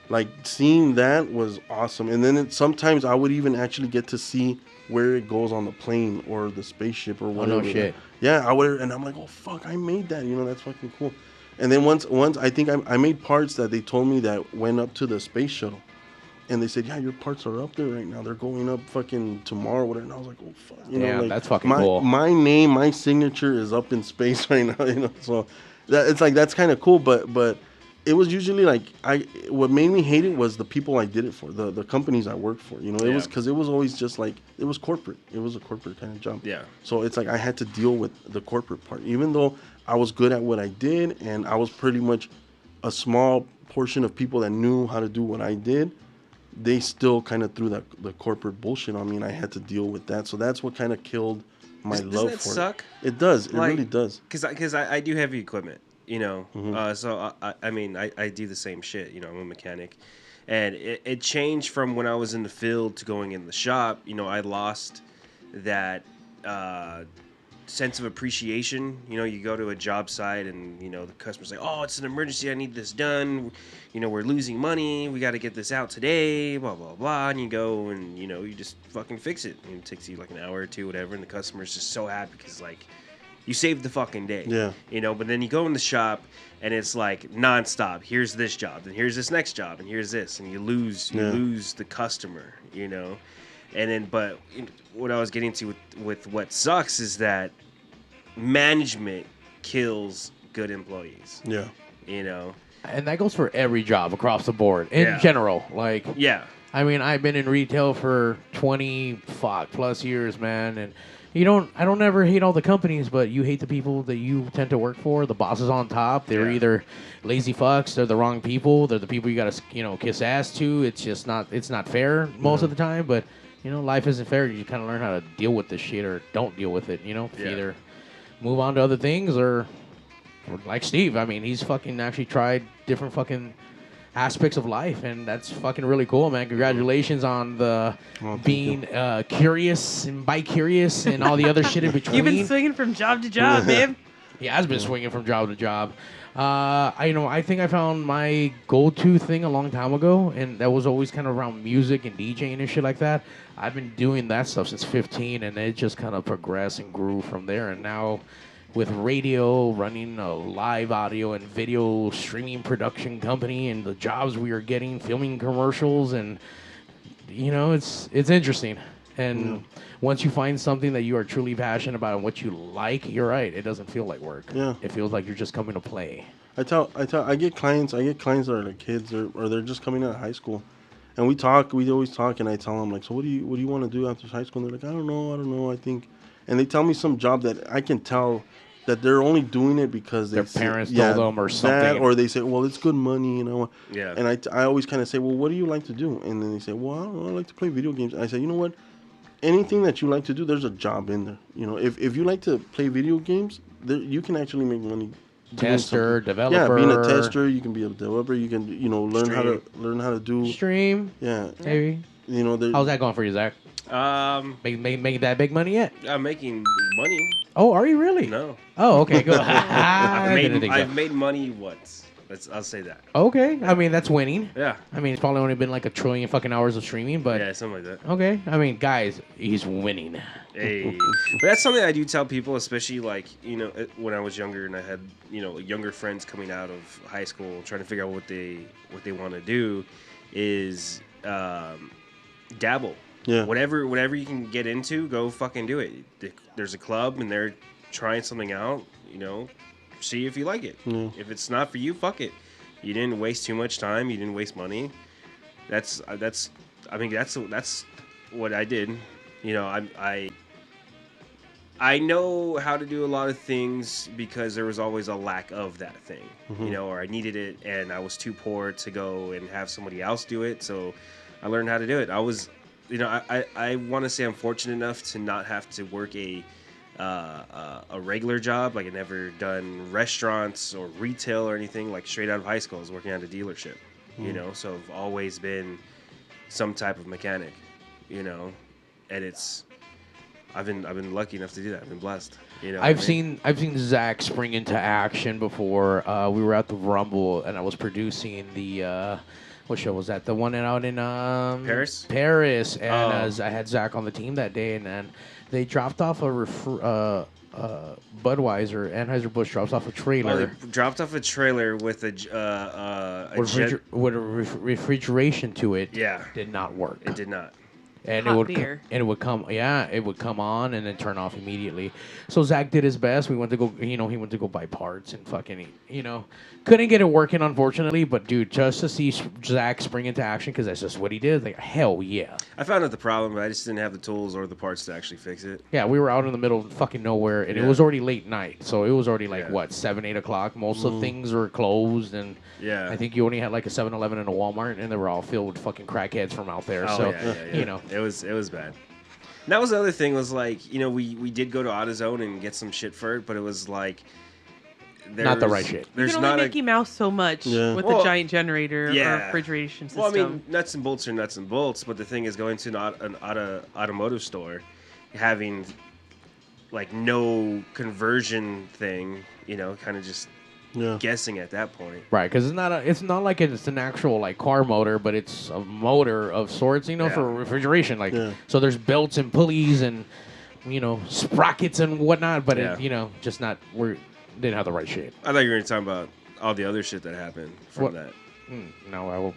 Like, seeing that was awesome. And then sometimes I would even actually get to see where it goes on the plane or the spaceship or whatever. Oh, no shit. Yeah, I would, and I'm like, oh, fuck, I made that. That's fucking cool. And then once I think I made parts that they told me that went up to the space shuttle. And they said, yeah, your parts are up there right now. They're going up fucking tomorrow or whatever. And I was like, oh, fuck. Like, that's fucking cool. My name, my signature is up in space right now, So it's like, that's kind of cool, but it was usually like what made me hate it was the people I did it for, the companies I worked for. It was because it was always just like, it was corporate. It was a corporate kind of job. Yeah. So it's like I had to deal with the corporate part, even though I was good at what I did, and I was pretty much a small portion of people that knew how to do what I did. They still kind of threw the corporate bullshit on me, and I had to deal with that. So that's what kind of killed my love for it. Doesn't that suck? It does. It really does. Because I do heavy equipment. So I do the same shit. I'm a mechanic, and it changed from when I was in the field to going in the shop. I lost that sense of appreciation. You know, you go to a job site and, you know, the customer's like, oh, it's an emergency. I need this done. You know, we're losing money. We got to get this out today, blah, blah, blah. And you go and, you know, you just fucking fix it. And it takes you like an hour or two, whatever. And the customer's just so happy because, like, you saved the fucking day. Yeah. You know, but then you go in the shop and it's like nonstop. Here's this job, and here's this next job, and here's this. And you lose the customer, you know. And then, but what I was getting to with what sucks is that management kills good employees. Yeah. You know? And that goes for every job across the board in general. Like, yeah. I mean, I've been in retail for 20 plus years, man. And I don't ever hate all the companies, but you hate the people that you tend to work for. The bosses on top, they're either lazy fucks, they're the wrong people, they're the people you got to, you know, kiss ass to. It's just not fair most of the time, but you know, life isn't fair. You kind of learn how to deal with this shit or don't deal with it, you know? Either move on to other things or like Steve. I mean, he's fucking actually tried different fucking aspects of life, and that's fucking really cool, man. Congratulations on the being curious and bi-curious and all the other shit in between. You've been swinging from job to job, babe. He has been swinging from job to job. I think I found my go-to thing a long time ago, and that was always kind of around music and DJing and shit like that. I've been doing that stuff since 15, and it just kind of progressed and grew from there. And now with radio, running a live audio and video streaming production company, and the jobs we are getting, filming commercials, and you know, it's interesting. And once you find something that you are truly passionate about and what you like, you're right. It doesn't feel like work. Yeah. It feels like you're just coming to play. I get clients that are like kids or they're just coming out of high school. And we always talk, and I tell them, like, so what do you want to do after high school? And they're like, I don't know, I think. And they tell me some job that I can tell that they're only doing it because their parents told them or something. Or they say, well, it's good money, you know. Yeah. And I always kind of say, well, what do you like to do? And then they say, well, I don't know, I like to play video games. And I say, you know what? Anything that you like to do, there's a job in there. You know, if you like to play video games, you can actually make money. Tester, developer. Yeah, being a tester, you can be a developer. You can, you know, learn how to do stream. Yeah, maybe. You know, how's that going for you, Zach? Making that big money yet? I'm making money. Oh, are you really? No. Oh, okay, good. I've made money once. I'll say that. Okay, I mean that's winning. Yeah. I mean it's probably only been like 1 trillion fucking hours of streaming, but yeah, something like that. Okay, I mean guys, he's winning. Hey, but that's something I do tell people, especially like, you know, when I was younger and I had, you know, younger friends coming out of high school trying to figure out what they want to do, is dabble. Yeah. Whatever you can get into, go fucking do it. There's a club and they're trying something out, you know. See if you like it. If it's not for you, fuck it. You didn't waste too much time. You didn't waste money. That's what I did. You know, I know how to do a lot of things because there was always a lack of that thing. You know, or I needed it and I was too poor to go and have somebody else do it. So I learned how to do it. I was, you know, I want to say I'm fortunate enough to not have to work a regular job. Like, I never done restaurants or retail or anything. Like, straight out of high school, I was working at a dealership, you know, so I've always been some type of mechanic, you know, and I've been lucky enough to do that. I've been blessed, you know. I've seen Zack spring into action before. We were at the Rumble and I was producing the what show was that? The one out in Paris, and I had Zack on the team that day, and then they dropped off a Budweiser, Anheuser-Busch drops off a trailer. Oh, they dropped off a trailer with with refrigeration to it. Yeah, did not work. It did not. And Hot it beer. would come on and then turn off immediately. So Zach did his best. We went to go, you know, he went to go buy parts and fucking, you know, couldn't get it working, unfortunately. But dude, just to see Zach spring into action, because that's just what he did. Like, hell yeah. I found out the problem, but I just didn't have the tools or the parts to actually fix it. Yeah, we were out in the middle of fucking nowhere, and it was already late night. So it was already like, what, 7, 8 o'clock? Most of things were closed, and I think you only had like a 7-Eleven and a Walmart, and they were all filled with fucking crackheads from out there. Oh, so, you know. It was bad. And that was the other thing, was like, you know, we did go to AutoZone and get some shit for it, but it was like, not the right shit. You can only Mickey Mouse so much with a giant generator or refrigeration system. Well, I mean, nuts and bolts are nuts and bolts, but the thing is, going to an automotive store, having like no conversion thing, you know, kind of just guessing at that point. Right, because it's not like it's an actual like car motor, but it's a motor of sorts, you know, for refrigeration. Like, so there's belts and pulleys and, you know, sprockets and whatnot, but it, you know, just not didn't have the right shape. I thought you were going to talk about all the other shit that happened from that. No,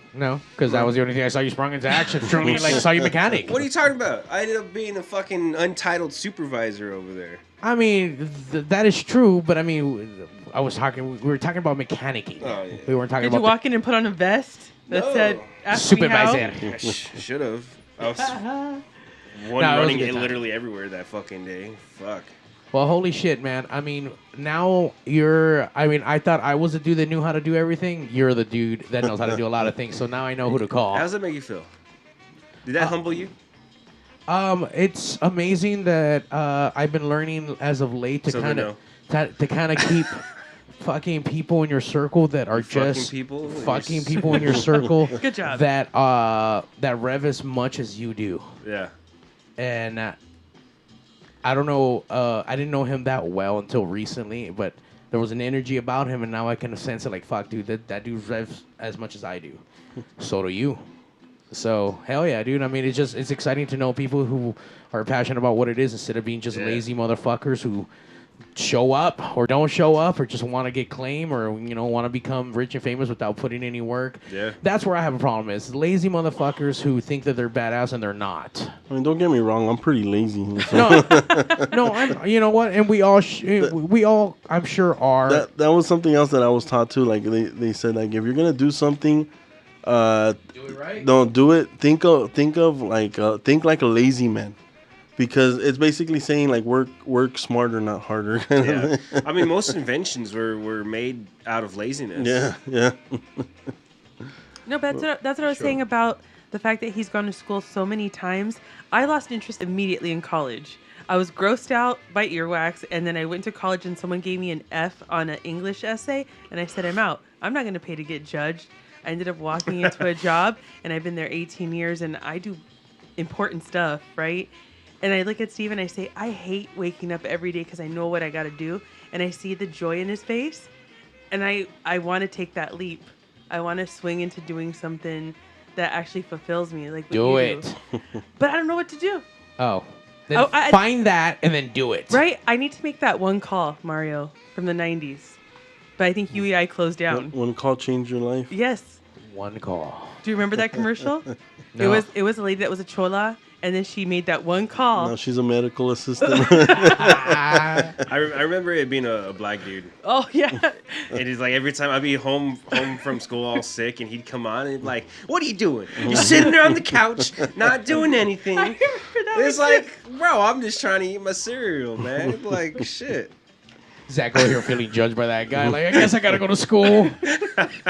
because that was the only thing I saw you sprung into action. Truly, like saw you mechanic. What are you talking about? I ended up being a fucking untitled supervisor over there. I mean, that is true, but I mean, we were talking about mechanicking. Oh, yeah. We weren't talking Did about. you walk in and put on a vest that said "Ask me how"? Supervisor. I should have. I was was a good time. literally everywhere that fucking day. Fuck. Well, holy shit, man. I mean, now I thought I was the dude that knew how to do everything. You're the dude that knows how to do a lot of things. So now I know who to call. How does that make you feel? Did that humble you? It's amazing that I've been learning as of late to kind of keep fucking people in your circle that are just fucking people in your circle. Good job. That rev as much as you do. Yeah. And I don't know. I didn't know him that well until recently, but there was an energy about him, and now I can sense it. Like, fuck, dude, that dude revs as much as I do. So do you. So hell yeah, dude. I mean, it's exciting to know people who are passionate about what it is instead of being just lazy motherfuckers who show up or don't show up or just want to get claim or, you know, want to become rich and famous without putting any work. Yeah. That's where I have a problem is lazy motherfuckers who think that they're badass and they're not. I mean, don't get me wrong. I'm pretty lazy. No, you know what? And we all, I'm sure are. That was something else that I was taught too. Like they said, like if you're gonna do something, do it right. Don't do it. Think like a lazy man. Because it's basically saying like work smarter, not harder. Yeah. I mean, most inventions were made out of laziness. Yeah. No, but that's what I was saying about the fact that he's gone to school so many times. I lost interest immediately in college. I was grossed out by earwax, and then I went to college and someone gave me an F on an English essay, and I said, I'm out. I'm not going to pay to get judged. I ended up walking into a job, and I've been there 18 years, and I do important stuff, right? And I look at Steve and I say, I hate waking up every day because I know what I got to do. And I see the joy in his face. And I want to take that leap. I want to swing into doing something that actually fulfills me. Like do it. But I don't know what to do. Oh. Then find that and then do it. Right? I need to make that one call, Mario, from the 90s. But I think UEI closed down. One call changed your life? Yes. One call. Do you remember that commercial? No. It was a lady that was a chola. And then she made that one call. Now she's a medical assistant. I remember it being a black dude. Oh, yeah. It is like every time I'd be home from school all sick, and he'd come on and like, what are you doing? You're sitting there on the couch, not doing anything. I remember that. It's like, bro, I'm just trying to eat my cereal, man. Like, shit. Zack over here feeling judged by that guy. Like, I guess I gotta go to school.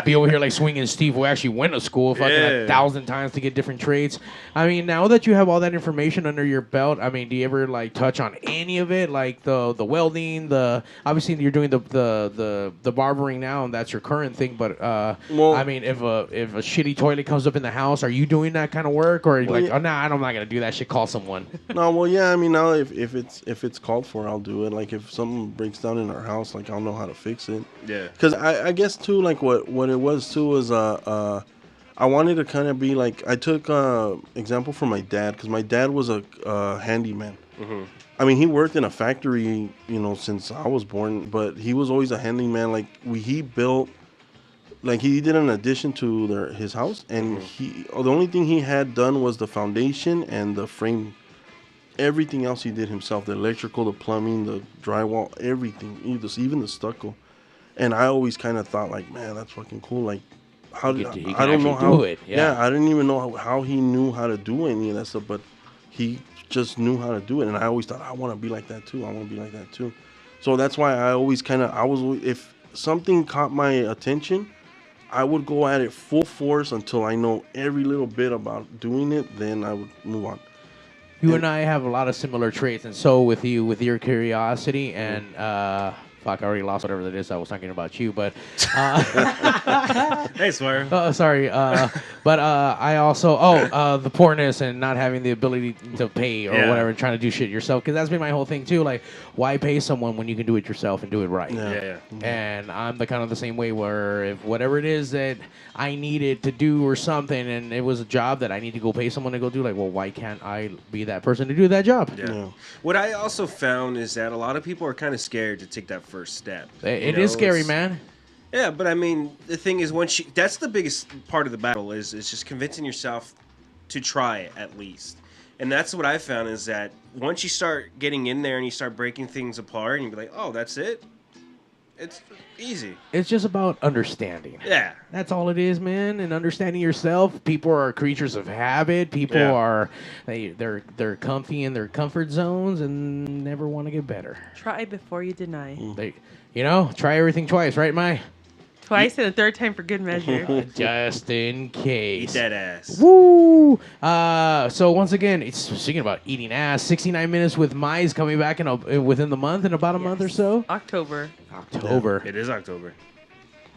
Be over here like swinging Steve, who actually went to school fucking 1,000 times to get different trades. I mean, now that you have all that information under your belt, I mean, do you ever like touch on any of it, like the welding, obviously you're doing the barbering now, and that's your current thing. But I mean, if a shitty toilet comes up in the house, are you doing that kind of work, or like, oh no, I'm not gonna do that shit. Call someone. No, well, yeah. I mean, now if it's called for, I'll do it. Like if something breaks down in our house, like I'll know how to fix it. Yeah. Because I guess too, like what it was too was I wanted to kind of be like, I took example from my dad, because my dad was a handyman. Mm-hmm. I mean, he worked in a factory, you know, since I was born, but he was always a handyman. Like he built, like he did an addition to his house, and the only thing he had done was the foundation and the frame. Everything else he did himself, the electrical, the plumbing, the drywall, everything, even the stucco. And I always kind of thought like, man, that's fucking cool. Like, how did I don't know how? Yeah, I didn't even know how he knew how to do any of that stuff, but he just knew how to do it. And I always thought, I want to be like that too. So that's why I always if something caught my attention, I would go at it full force until I know every little bit about doing it. Then I would move on. You and I have a lot of similar traits, and so with you, with your curiosity and Fuck, I already lost whatever that is. I was talking about you, but Hey, Swear. sorry. But I also the poorness and not having the ability to pay or whatever, and trying to do shit yourself. Because that's been my whole thing too. Like, why pay someone when you can do it yourself and do it right? Yeah. And I'm the kind of the same way where if whatever it is that I needed to do or something, and it was a job that I need to go pay someone to go do, like, well, why can't I be that person to do that job? Yeah. What I also found is that a lot of people are kind of scared to take that first step. It is scary, man. Yeah, but I mean, the thing is, that's the biggest part of the battle is just convincing yourself to try it at least. And that's what I found is that once you start getting in there and you start breaking things apart and you be like, oh, that's it? It's easy. It's just about understanding. Yeah. That's all it is, man. And understanding yourself. People are creatures of habit. People are they're comfy in their comfort zones and never want to get better. Try before you deny. Try everything twice, right, Mai? Twice and a third time for good measure. Just in case. Eat that ass. Woo! So once again, it's speaking about eating ass. 69 minutes with Mai's coming back within the month, in about a month or so. October. It is October.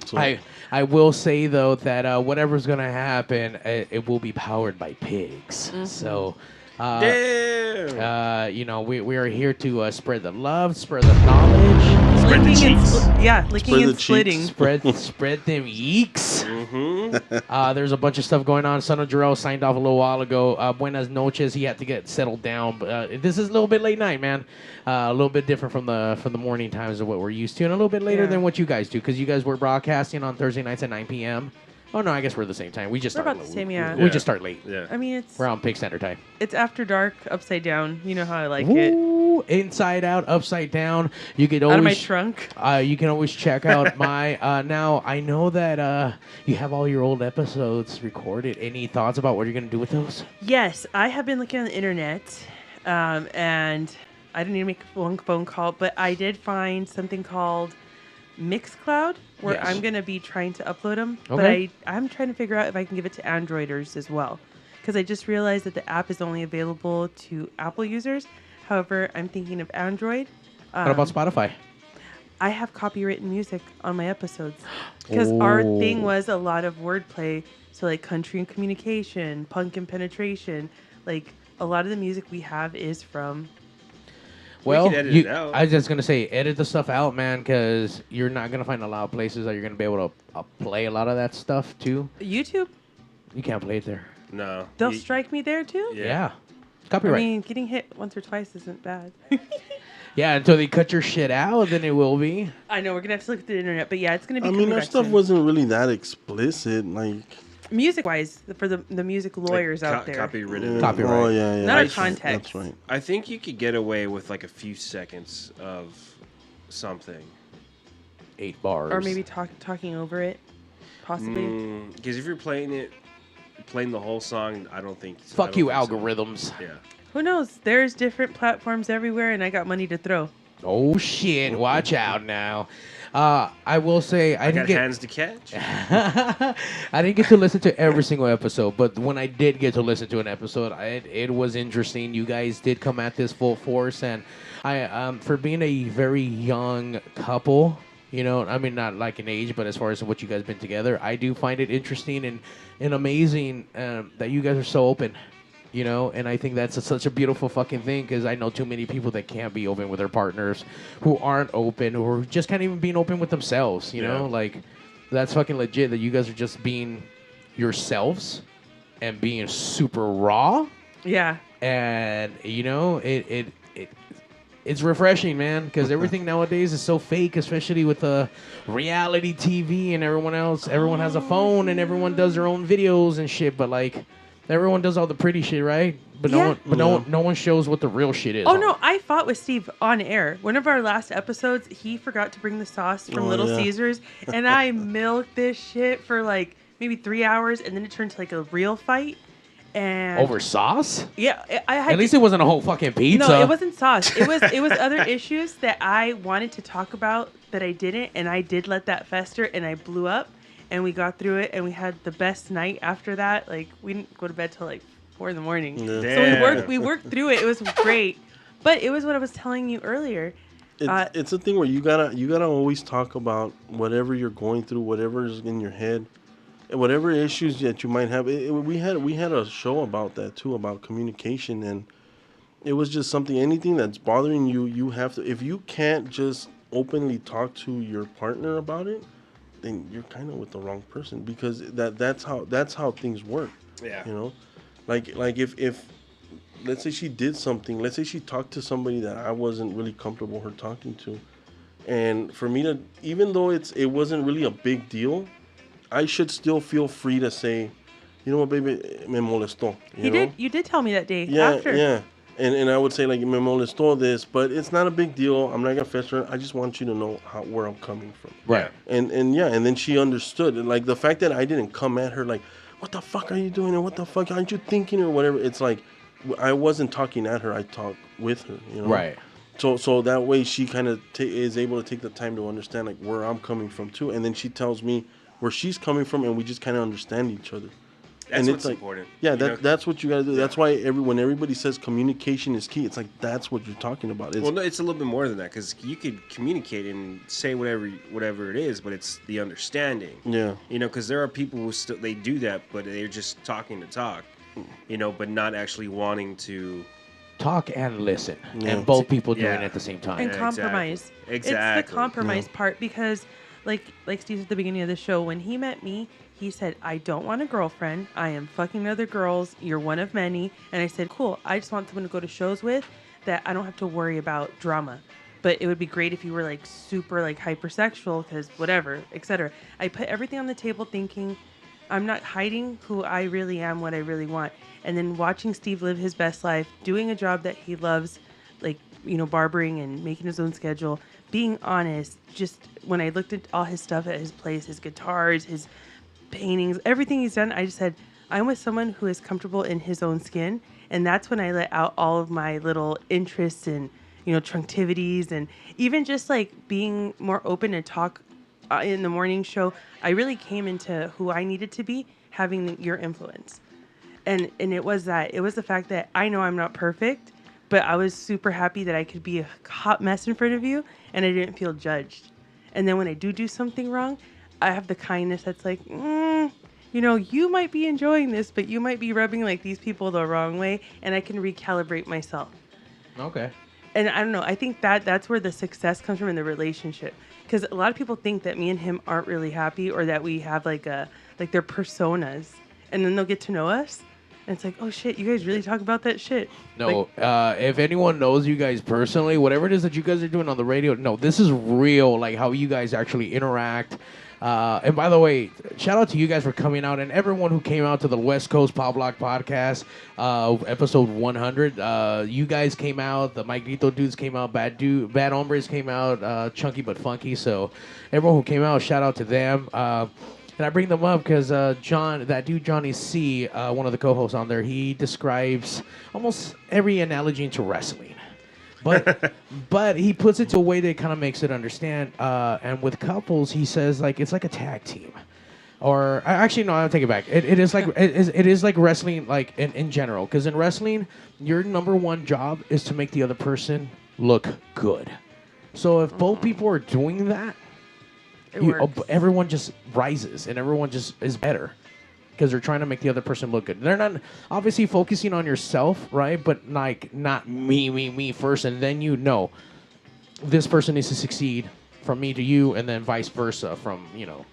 So, I will say though that whatever's gonna happen, it will be powered by pigs. Mm-hmm. So. Damn. We are here to spread the love, spread the knowledge. Spread the Licking cheeks. licking and slitting. Spread them yeeks. Mm-hmm. There's a bunch of stuff going on. Son of Jarrell signed off a little while ago. Buenas noches. He had to get settled down. But this is a little bit late night, man. A little bit different from the morning times of what we're used to, and a little bit later than what you guys do, because you guys were broadcasting on Thursday nights at 9 p.m. Oh no, I guess we're the same time. We just We're start about the late. same, yeah. We just start late. Yeah. I mean, We're on Pig Standard Time. it's after dark, upside down. You know how I like it. Ooh, inside out, upside down. You could always Out of my trunk. You can always check out my. Now I know that you have all your old episodes recorded. Any thoughts about what you're gonna do with those? Yes, I have been looking on the internet, and I didn't need to make one phone call, but I did find something called Mixcloud, where Yes. I'm going to be trying to upload them. Okay. But I'm trying to figure out if I can give it to Androiders as well. Because I just realized that the app is only available to Apple users. However, I'm thinking of Android. What about Spotify? I have copywritten music on my episodes. Because our thing was a lot of wordplay. So like country and communication, punk and penetration. Like a lot of the music we have is from... Well, can edit it out. I was just gonna say, edit the stuff out, man, because you're not gonna find a lot of places that you're gonna be able to play a lot of that stuff too. YouTube? You can't play it there. No. They'll strike me there too? Yeah, I copyright. mean, getting hit once or twice isn't bad. Yeah, until they cut your shit out, then it will be. I know, we're going to have to look at the internet, but yeah, it's going to be I coming mean, our back stuff soon. wasn't really that explicit. Like, Music-wise, for the music lawyers out there. Copywritten. Copyright. Oh, yeah. Not our context. That's right. I think you could get away with like a few seconds of something. 8 bars. Or maybe talking over it, possibly. Because if you're playing the whole song, I don't think. Fuck you, algorithms. Yeah. Who knows? There's different platforms everywhere, and I got money to throw. Oh shit! Watch out now. I will say I didn't got get hands to catch. I didn't get to listen to every single episode, but when I did get to listen to an episode, it was interesting. You guys did come at this full force, and I for being a very young couple, you know, I mean not like in age, but as far as what you guys been together, I do find it interesting and amazing that you guys are so open. You know, and I think that's such a beautiful fucking thing, because I know too many people that can't be open with their partners, who aren't open, or just can't even be open with themselves. You know, like that's fucking legit that you guys are just being yourselves and being super raw. Yeah. And you know, it's refreshing, man, because everything nowadays is so fake, especially with reality TV and everyone else. Everyone has a phone and everyone does their own videos and shit, but like. Everyone does all the pretty shit, right? But no one shows what the real shit is. Oh no, I fought with Steve on air. One of our last episodes, he forgot to bring the sauce from Little Caesars, and I milked this shit for like maybe 3 hours, and then it turned to like a real fight. And over sauce? Yeah, I had. At least it wasn't a whole fucking pizza. No, it wasn't sauce. It was other issues that I wanted to talk about that I didn't, and I did let that fester, and I blew up. And we got through it, and we had the best night after that. Like, we didn't go to bed till like 4 in the morning. Yeah. So we worked through it. It was great. But it was what I was telling you earlier. It's a thing where you gotta always talk about whatever you're going through, whatever is in your head, and whatever issues that you might have. We had a show about that too, about communication, and it was just something. Anything that's bothering you, you have to. If you can't just openly talk to your partner about it, then you're kind of with the wrong person, because that's how things work. Yeah. You know, like if let's say she did something, let's say she talked to somebody that I wasn't really comfortable her talking to, and for me to, even though it wasn't really a big deal, I should still feel free to say, you know what, baby, me molestó. You did tell me that day. Yeah, after. yeah. And I would say, like, me molestó this, but it's not a big deal. I'm not gonna fester. I just want you to know where I'm coming from. Right. And then she understood. And like the fact that I didn't come at her like, what the fuck are you doing? And what the fuck aren't you thinking or whatever? It's like I wasn't talking at her. I talked with her. You know. Right. So that way she kind of is able to take the time to understand like where I'm coming from too, and then she tells me where she's coming from, and we just kind of understand each other. That's and what's like, important. Yeah, that's what you got to do. Yeah. That's why when everybody says communication is key, it's like that's what you're talking about. Well, no, it's a little bit more than that, because you could communicate and say whatever it is, but it's the understanding. Yeah. You know, because there are people who still they do that, but they're just talking to talk. You know, but not actually wanting to talk and listen, and both people doing it at the same time. And compromise. Exactly. It's the compromise part, because like Steve at the beginning of the show, when he met me, he said, I don't want a girlfriend. I am fucking other girls. You're one of many. And I said, cool. I just want someone to go to shows with that I don't have to worry about drama. But it would be great if you were like super like hypersexual, because whatever, etc. I put everything on the table thinking I'm not hiding who I really am, what I really want. And then watching Steve live his best life, doing a job that he loves, like, you know, barbering and making his own schedule, being honest. Just when I looked at all his stuff at his place, his guitars, his paintings, everything he's done, I just said, I'm with someone who is comfortable in his own skin. And that's when I let out all of my little interests and, you know, trunctivities, and even just like being more open to talk in the morning show. I really came into who I needed to be, having your influence. And it was that. It was the fact that I know I'm not perfect, but I was super happy that I could be a hot mess in front of you, and I didn't feel judged. And then when I do something wrong, I have the kindness that's like, you know, you might be enjoying this, but you might be rubbing like these people the wrong way, and I can recalibrate myself. Okay. And I don't know, I think that's where the success comes from in the relationship. Because a lot of people think that me and him aren't really happy, or that we have like their personas, and then they'll get to know us, and it's like, oh shit, you guys really talk about that shit. No, if anyone knows you guys personally, whatever it is that you guys are doing on the radio, no, this is real, like how you guys actually interact. And by the way, shout out to you guys for coming out, and everyone who came out to the West Coast Pop Block Podcast, episode 100. You guys came out, the Mike Grito dudes came out, Bad Hombres came out, Chunky But Funky. So everyone who came out, shout out to them. And I bring them up because Johnny C, one of the co-hosts on there, he describes almost every analogy into wrestling. But he puts it to a way that kind of makes it understand. And with couples, he says like it's like a tag team, or actually no, I'll take it back. It is like wrestling, like in general. Because in wrestling, your number one job is to make the other person look good. So if both people are doing that, everyone just rises and everyone just is better. Because they're trying to make the other person look good. They're not obviously focusing on yourself, right? But like not me first, and then you know this person needs to succeed from me to you, and then vice versa from, you know.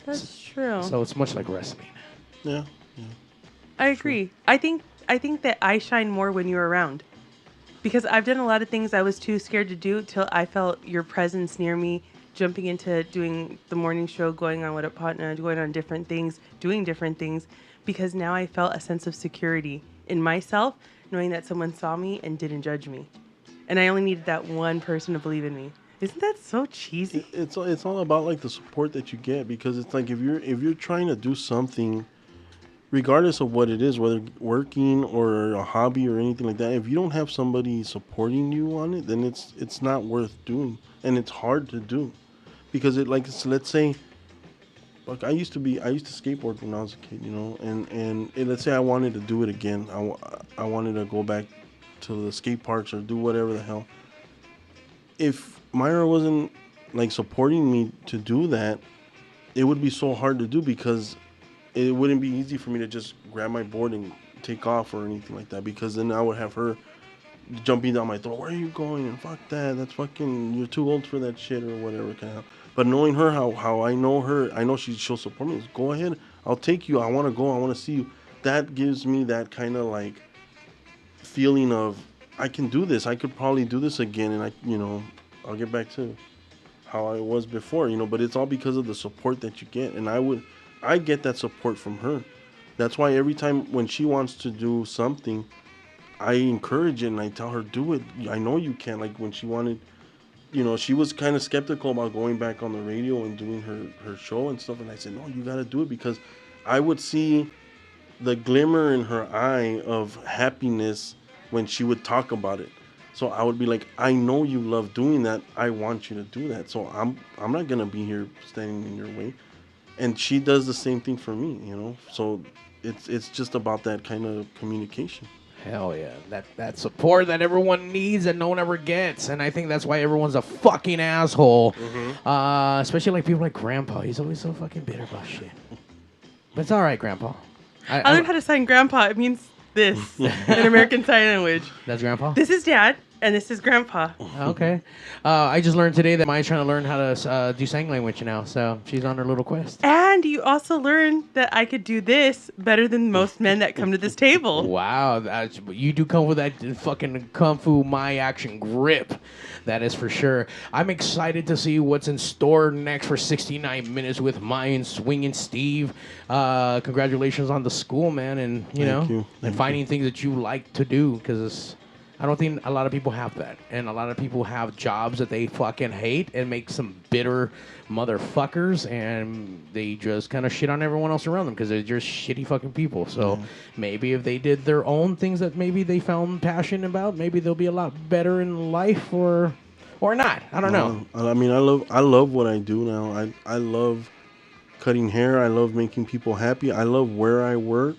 That's true. So it's much like wrestling. Yeah. I agree. I think that I shine more when you're around, because I've done a lot of things I was too scared to do till I felt your presence near me. Jumping into doing the morning show, going on What Up Partner, going on different things, doing different things, because now I felt a sense of security in myself, knowing that someone saw me and didn't judge me. And I only needed that one person to believe in me. Isn't that so cheesy? It's all about like the support that you get, because it's like if you're trying to do something, regardless of what it is, whether working or a hobby or anything like that, if you don't have somebody supporting you on it, then it's not worth doing, and it's hard to do. Because let's say, like I used to skateboard when I was a kid, you know, and let's say I wanted to do it again. I wanted to go back to the skate parks or do whatever the hell. If Myra wasn't like supporting me to do that, it would be so hard to do because it wouldn't be easy for me to just grab my board and take off or anything like that, because then I would have her jumping down my throat. Where are you going? And fuck that. That's fucking, you're too old for that shit or whatever. Kind of. But knowing her, how I know her, I know she'll support me. Go ahead. I'll take you. I want to go. I want to see you. That gives me that kind of like feeling of, I can do this. I could probably do this again. And I'll get back to how I was before, but it's all because of the support that you get. And I get that support from her. That's why every time when she wants to do something, I encourage it and I tell her, do it. I know you can. Like when she wanted, she was kind of skeptical about going back on the radio and doing her show and stuff. And I said, no, you got to do it, because I would see the glimmer in her eye of happiness when she would talk about it. So I would be like, I know you love doing that. I want you to do that. So I'm not going to be here standing in your way. And she does the same thing for me, So it's just about that kind of communication. Hell yeah. That support that everyone needs and no one ever gets. And I think that's why everyone's a fucking asshole. Mm-hmm. Especially like people like Grandpa. He's always so fucking bitter about shit. But it's all right, Grandpa. I learned how to sign Grandpa. It means this in American Sign Language. That's Grandpa? This is Dad, and this is Grandpa. Okay. I just learned today that Maya's trying to learn how to do sign language now, so she's on her little quest. And you also learned that I could do this better than most men that come to this table. Wow. You do come with that fucking Kung Fu My action grip. That is for sure. I'm excited to see what's in store next for 69 Minutes with Maya and Swinging Steve. Congratulations on the school, man, and Thank you. finding things that you like to do, because I don't think a lot of people have that, and a lot of people have jobs that they fucking hate and make some bitter motherfuckers, and they just kind of shit on everyone else around them because they're just shitty fucking people. So maybe if they did their own things that maybe they found passion about, maybe they'll be a lot better in life, or not. I don't know. I mean, I love what I do now. I love cutting hair. I love making people happy. I love where I work.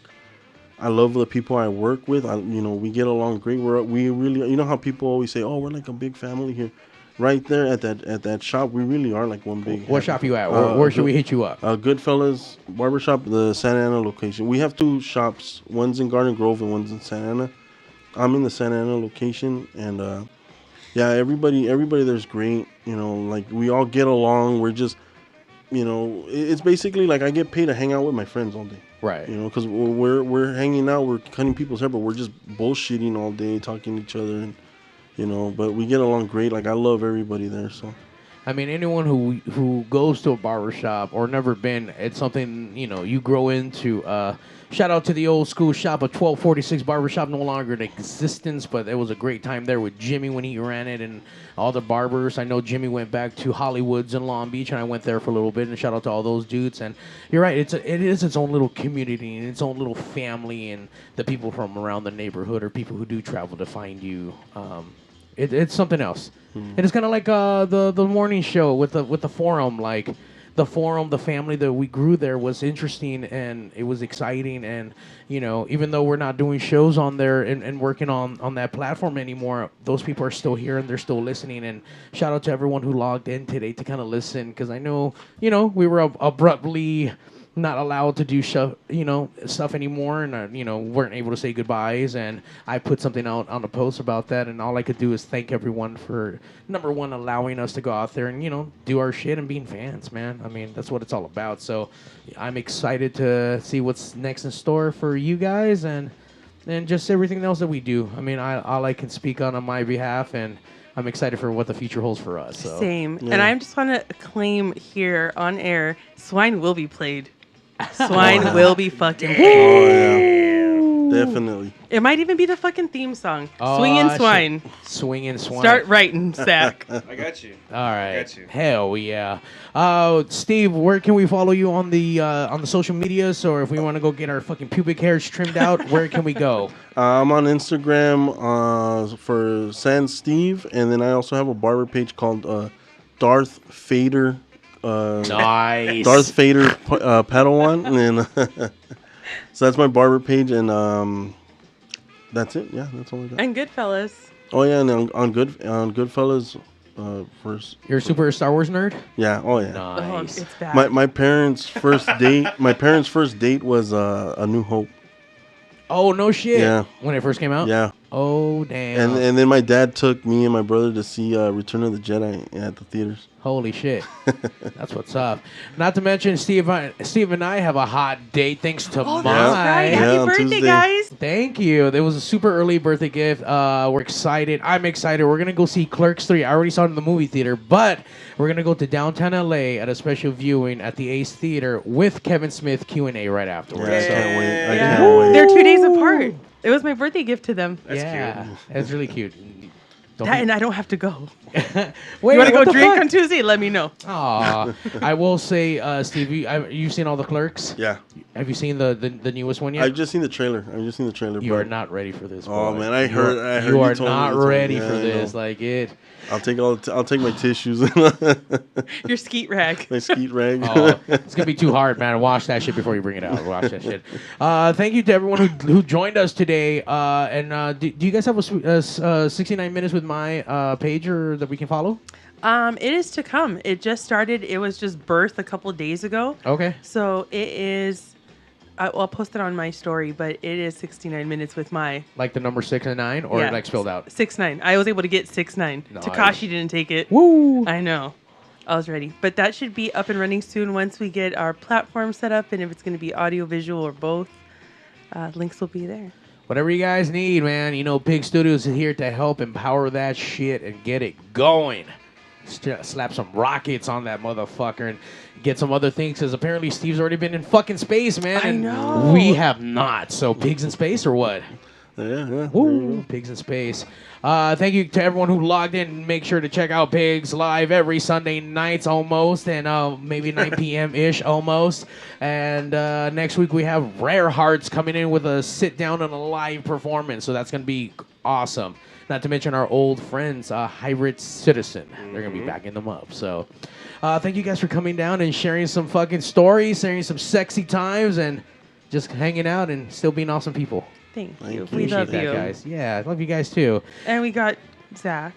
I love the people I work with. We get along great. We really, how people always say, "Oh, we're like a big family here." Right there at that shop, we really are like one big. What shop you at? Where should we hit you up? Goodfellas Barbershop, the Santa Ana location. We have two shops. One's in Garden Grove and one's in Santa Ana. I'm in the Santa Ana location, and everybody there's great. Like we all get along. We're just, it's basically like I get paid to hang out with my friends all day. Right. Because we're hanging out, we're cutting people's hair, but we're just bullshitting all day, talking to each other, and but we get along great. Like I love everybody there. So, I mean, anyone who goes to a barbershop or never been, it's something you grow into. Shout out to the old school shop of 1246 Barbershop, no longer in existence, but it was a great time there with Jimmy when he ran it and all the barbers. I know Jimmy went back to Hollywood's in Long Beach, and I went there for a little bit, and shout out to all those dudes. And you're right, it is its own little community and its own little family, and the people from around the neighborhood or people who do travel to find you. It's something else. And it's kind of like the morning show with the forum, like. The forum, the family that we grew there was interesting, and it was exciting. And, even though we're not doing shows on there and working on that platform anymore, those people are still here and they're still listening. And shout out to everyone who logged in today to kind of listen, because I know, we were abruptly not allowed to do stuff anymore, and weren't able to say goodbyes, and I put something out on a post about that, and all I could do is thank everyone for, number one, allowing us to go out there and do our shit and being fans, man. I mean, that's what it's all about. So I'm excited to see what's next in store for you guys, and just everything else that we do. I mean, all I can speak on my behalf, and I'm excited for what the future holds for us. So. Same. Yeah. And I just want to claim here on air, Swine will be played. Swine will be fucking played. Oh, yeah. Definitely. It might even be the fucking theme song. Swingin' Swine. Swingin' Swine. Start writing, Zack. I got you. All right. I got you. Hell yeah. Steve, where can we follow you on the social medias, or if we want to go get our fucking pubic hairs trimmed out, where can we go? I'm on Instagram for Sans Steve, and then I also have a barber page called Darth Fader. Nice. Darth Fader Padawan, and so that's my barber page, and that's it. Yeah, that's all I got. And Goodfellas. Oh yeah, and on Goodfellas, first. You're a super Star Wars nerd? Yeah. Oh yeah. Nice. It's bad. My parents' first date. My parents' first date was A New Hope. Oh, no shit. Yeah. When it first came out? Yeah. Oh, damn. And then my dad took me and my brother to see Return of the Jedi at the theaters. Holy shit. That's what's up. Not to mention, Steve and I have a hot date thanks to Oh, Mike. that's right. Yeah, Happy on birthday, Tuesday. guys. Thank you. It was a super early birthday gift. We're excited. I'm excited. We're going to go see Clerks 3. I already saw it in the movie theater, but we're going to go to downtown LA at a special viewing at the Ace Theater with Kevin Smith Q&A right afterwards. Yeah, I So- can't wait. I Yeah. can't wait. They're 2 days apart. It was my birthday gift to them. That's yeah, cute. it's really cute. And I don't have to go. Wait, You want to go what the drink fuck? on Tuesday? Let me know. Aw. I will say, Steve, you've seen all the Clerks? Yeah. Have you seen the newest one yet? I've just seen the trailer. You are not ready for this. Oh boy. man, I heard. You you are told me not this one. ready Yeah, for I this. know. Like it. I'll take my tissues. Your skeet rag. My skeet rag. Oh, it's gonna be too hard, man. Wash that shit before you bring it out. Wash that shit. Thank you to everyone who joined us today. Do you guys have a 69 minutes with my pager that we can follow? It is to come. It just started. It was just birthed a couple days ago. Okay. So it is. I'll post it on my story, but it is 69 minutes with my. Like the number 6 and 9, or like spelled out. 6-9. I was able to get 6-9. Nice. Takashi didn't take it. Woo! I know. I was ready, but that should be up and running soon once we get our platform set up, and if it's going to be audio, visual, or both, links will be there. Whatever you guys need, man. You know, Pig Studios is here to help empower that shit and get it going. Slap some rockets on that motherfucker and get some other things, because apparently Steve's already been in fucking space, man. I know. We have not. So Pigs in Space or what? Yeah. Woo, Pigs in Space. Thank you to everyone who logged in. Make sure to check out Pigs live every Sunday nights almost, and maybe 9 p.m.-ish almost. And next week we have Rare Hearts coming in with a sit-down and a live performance, so that's going to be awesome. Not to mention our old friends, Hybrid Citizen. They're going to be backing them up. So thank you guys for coming down and sharing some fucking stories, sharing some sexy times, and just hanging out and still being awesome people. Thank you. We Appreciate love that, you. guys. Yeah, I love you guys too. And we got Zack,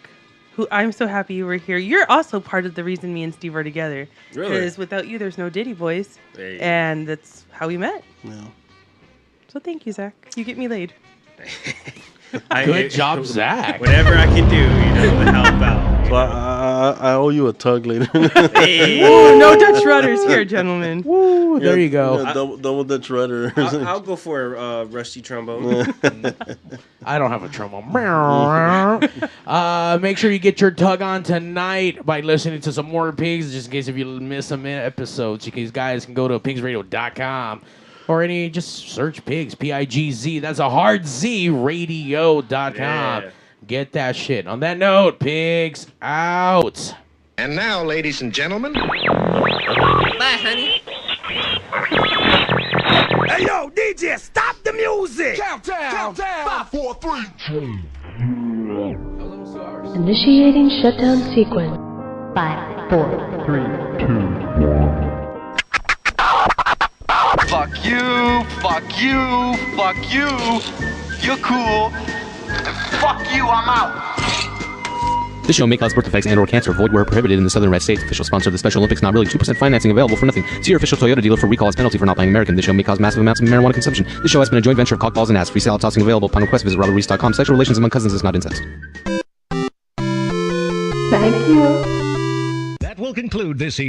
who I'm so happy you were here. You're also part of the reason me and Steve are together. Really? Because without you, there's no Diddy Boys. Hey. And that's how we met. Yeah. So thank you, Zack. You get me laid. Good job, Zack. Whatever I can do, to help out. So I owe you a tug later. Hey. Ooh, no Dutch rudders here, gentlemen. Woo, there you go. Yeah, double Dutch rudder. I'll go for a rusty trombone. I don't have a trombone. Make sure you get your tug on tonight by listening to some more Pigs, just in case if you miss some episodes. You guys can go to PigzRadio.com or just search Pigs, P-I-G-Z. That's a hard Z, radio.com. Yeah. Get that shit. On that note, Pigs out. And now, ladies and gentlemen. Bye, honey. Hey, yo, DJ, stop the music! Countdown! 5, 4, 3, 2. Initiating shutdown sequence. 5, 4, 3, 2, 1. Fuck you, fuck you, fuck you. You're cool. Fuck you, I'm out. This show may cause birth defects and/or cancer. Void where prohibited in the Southern United States. Official sponsor of the Special Olympics. Not really. 2% financing available for nothing. See your official Toyota dealer for recall as penalty for not buying American. This show may cause massive amounts of marijuana consumption. This show has been a joint venture of cockballs and ass. Free salad tossing available upon request. Visit robertreese.com. Sexual relations among cousins is not incest. Thank you. That will conclude this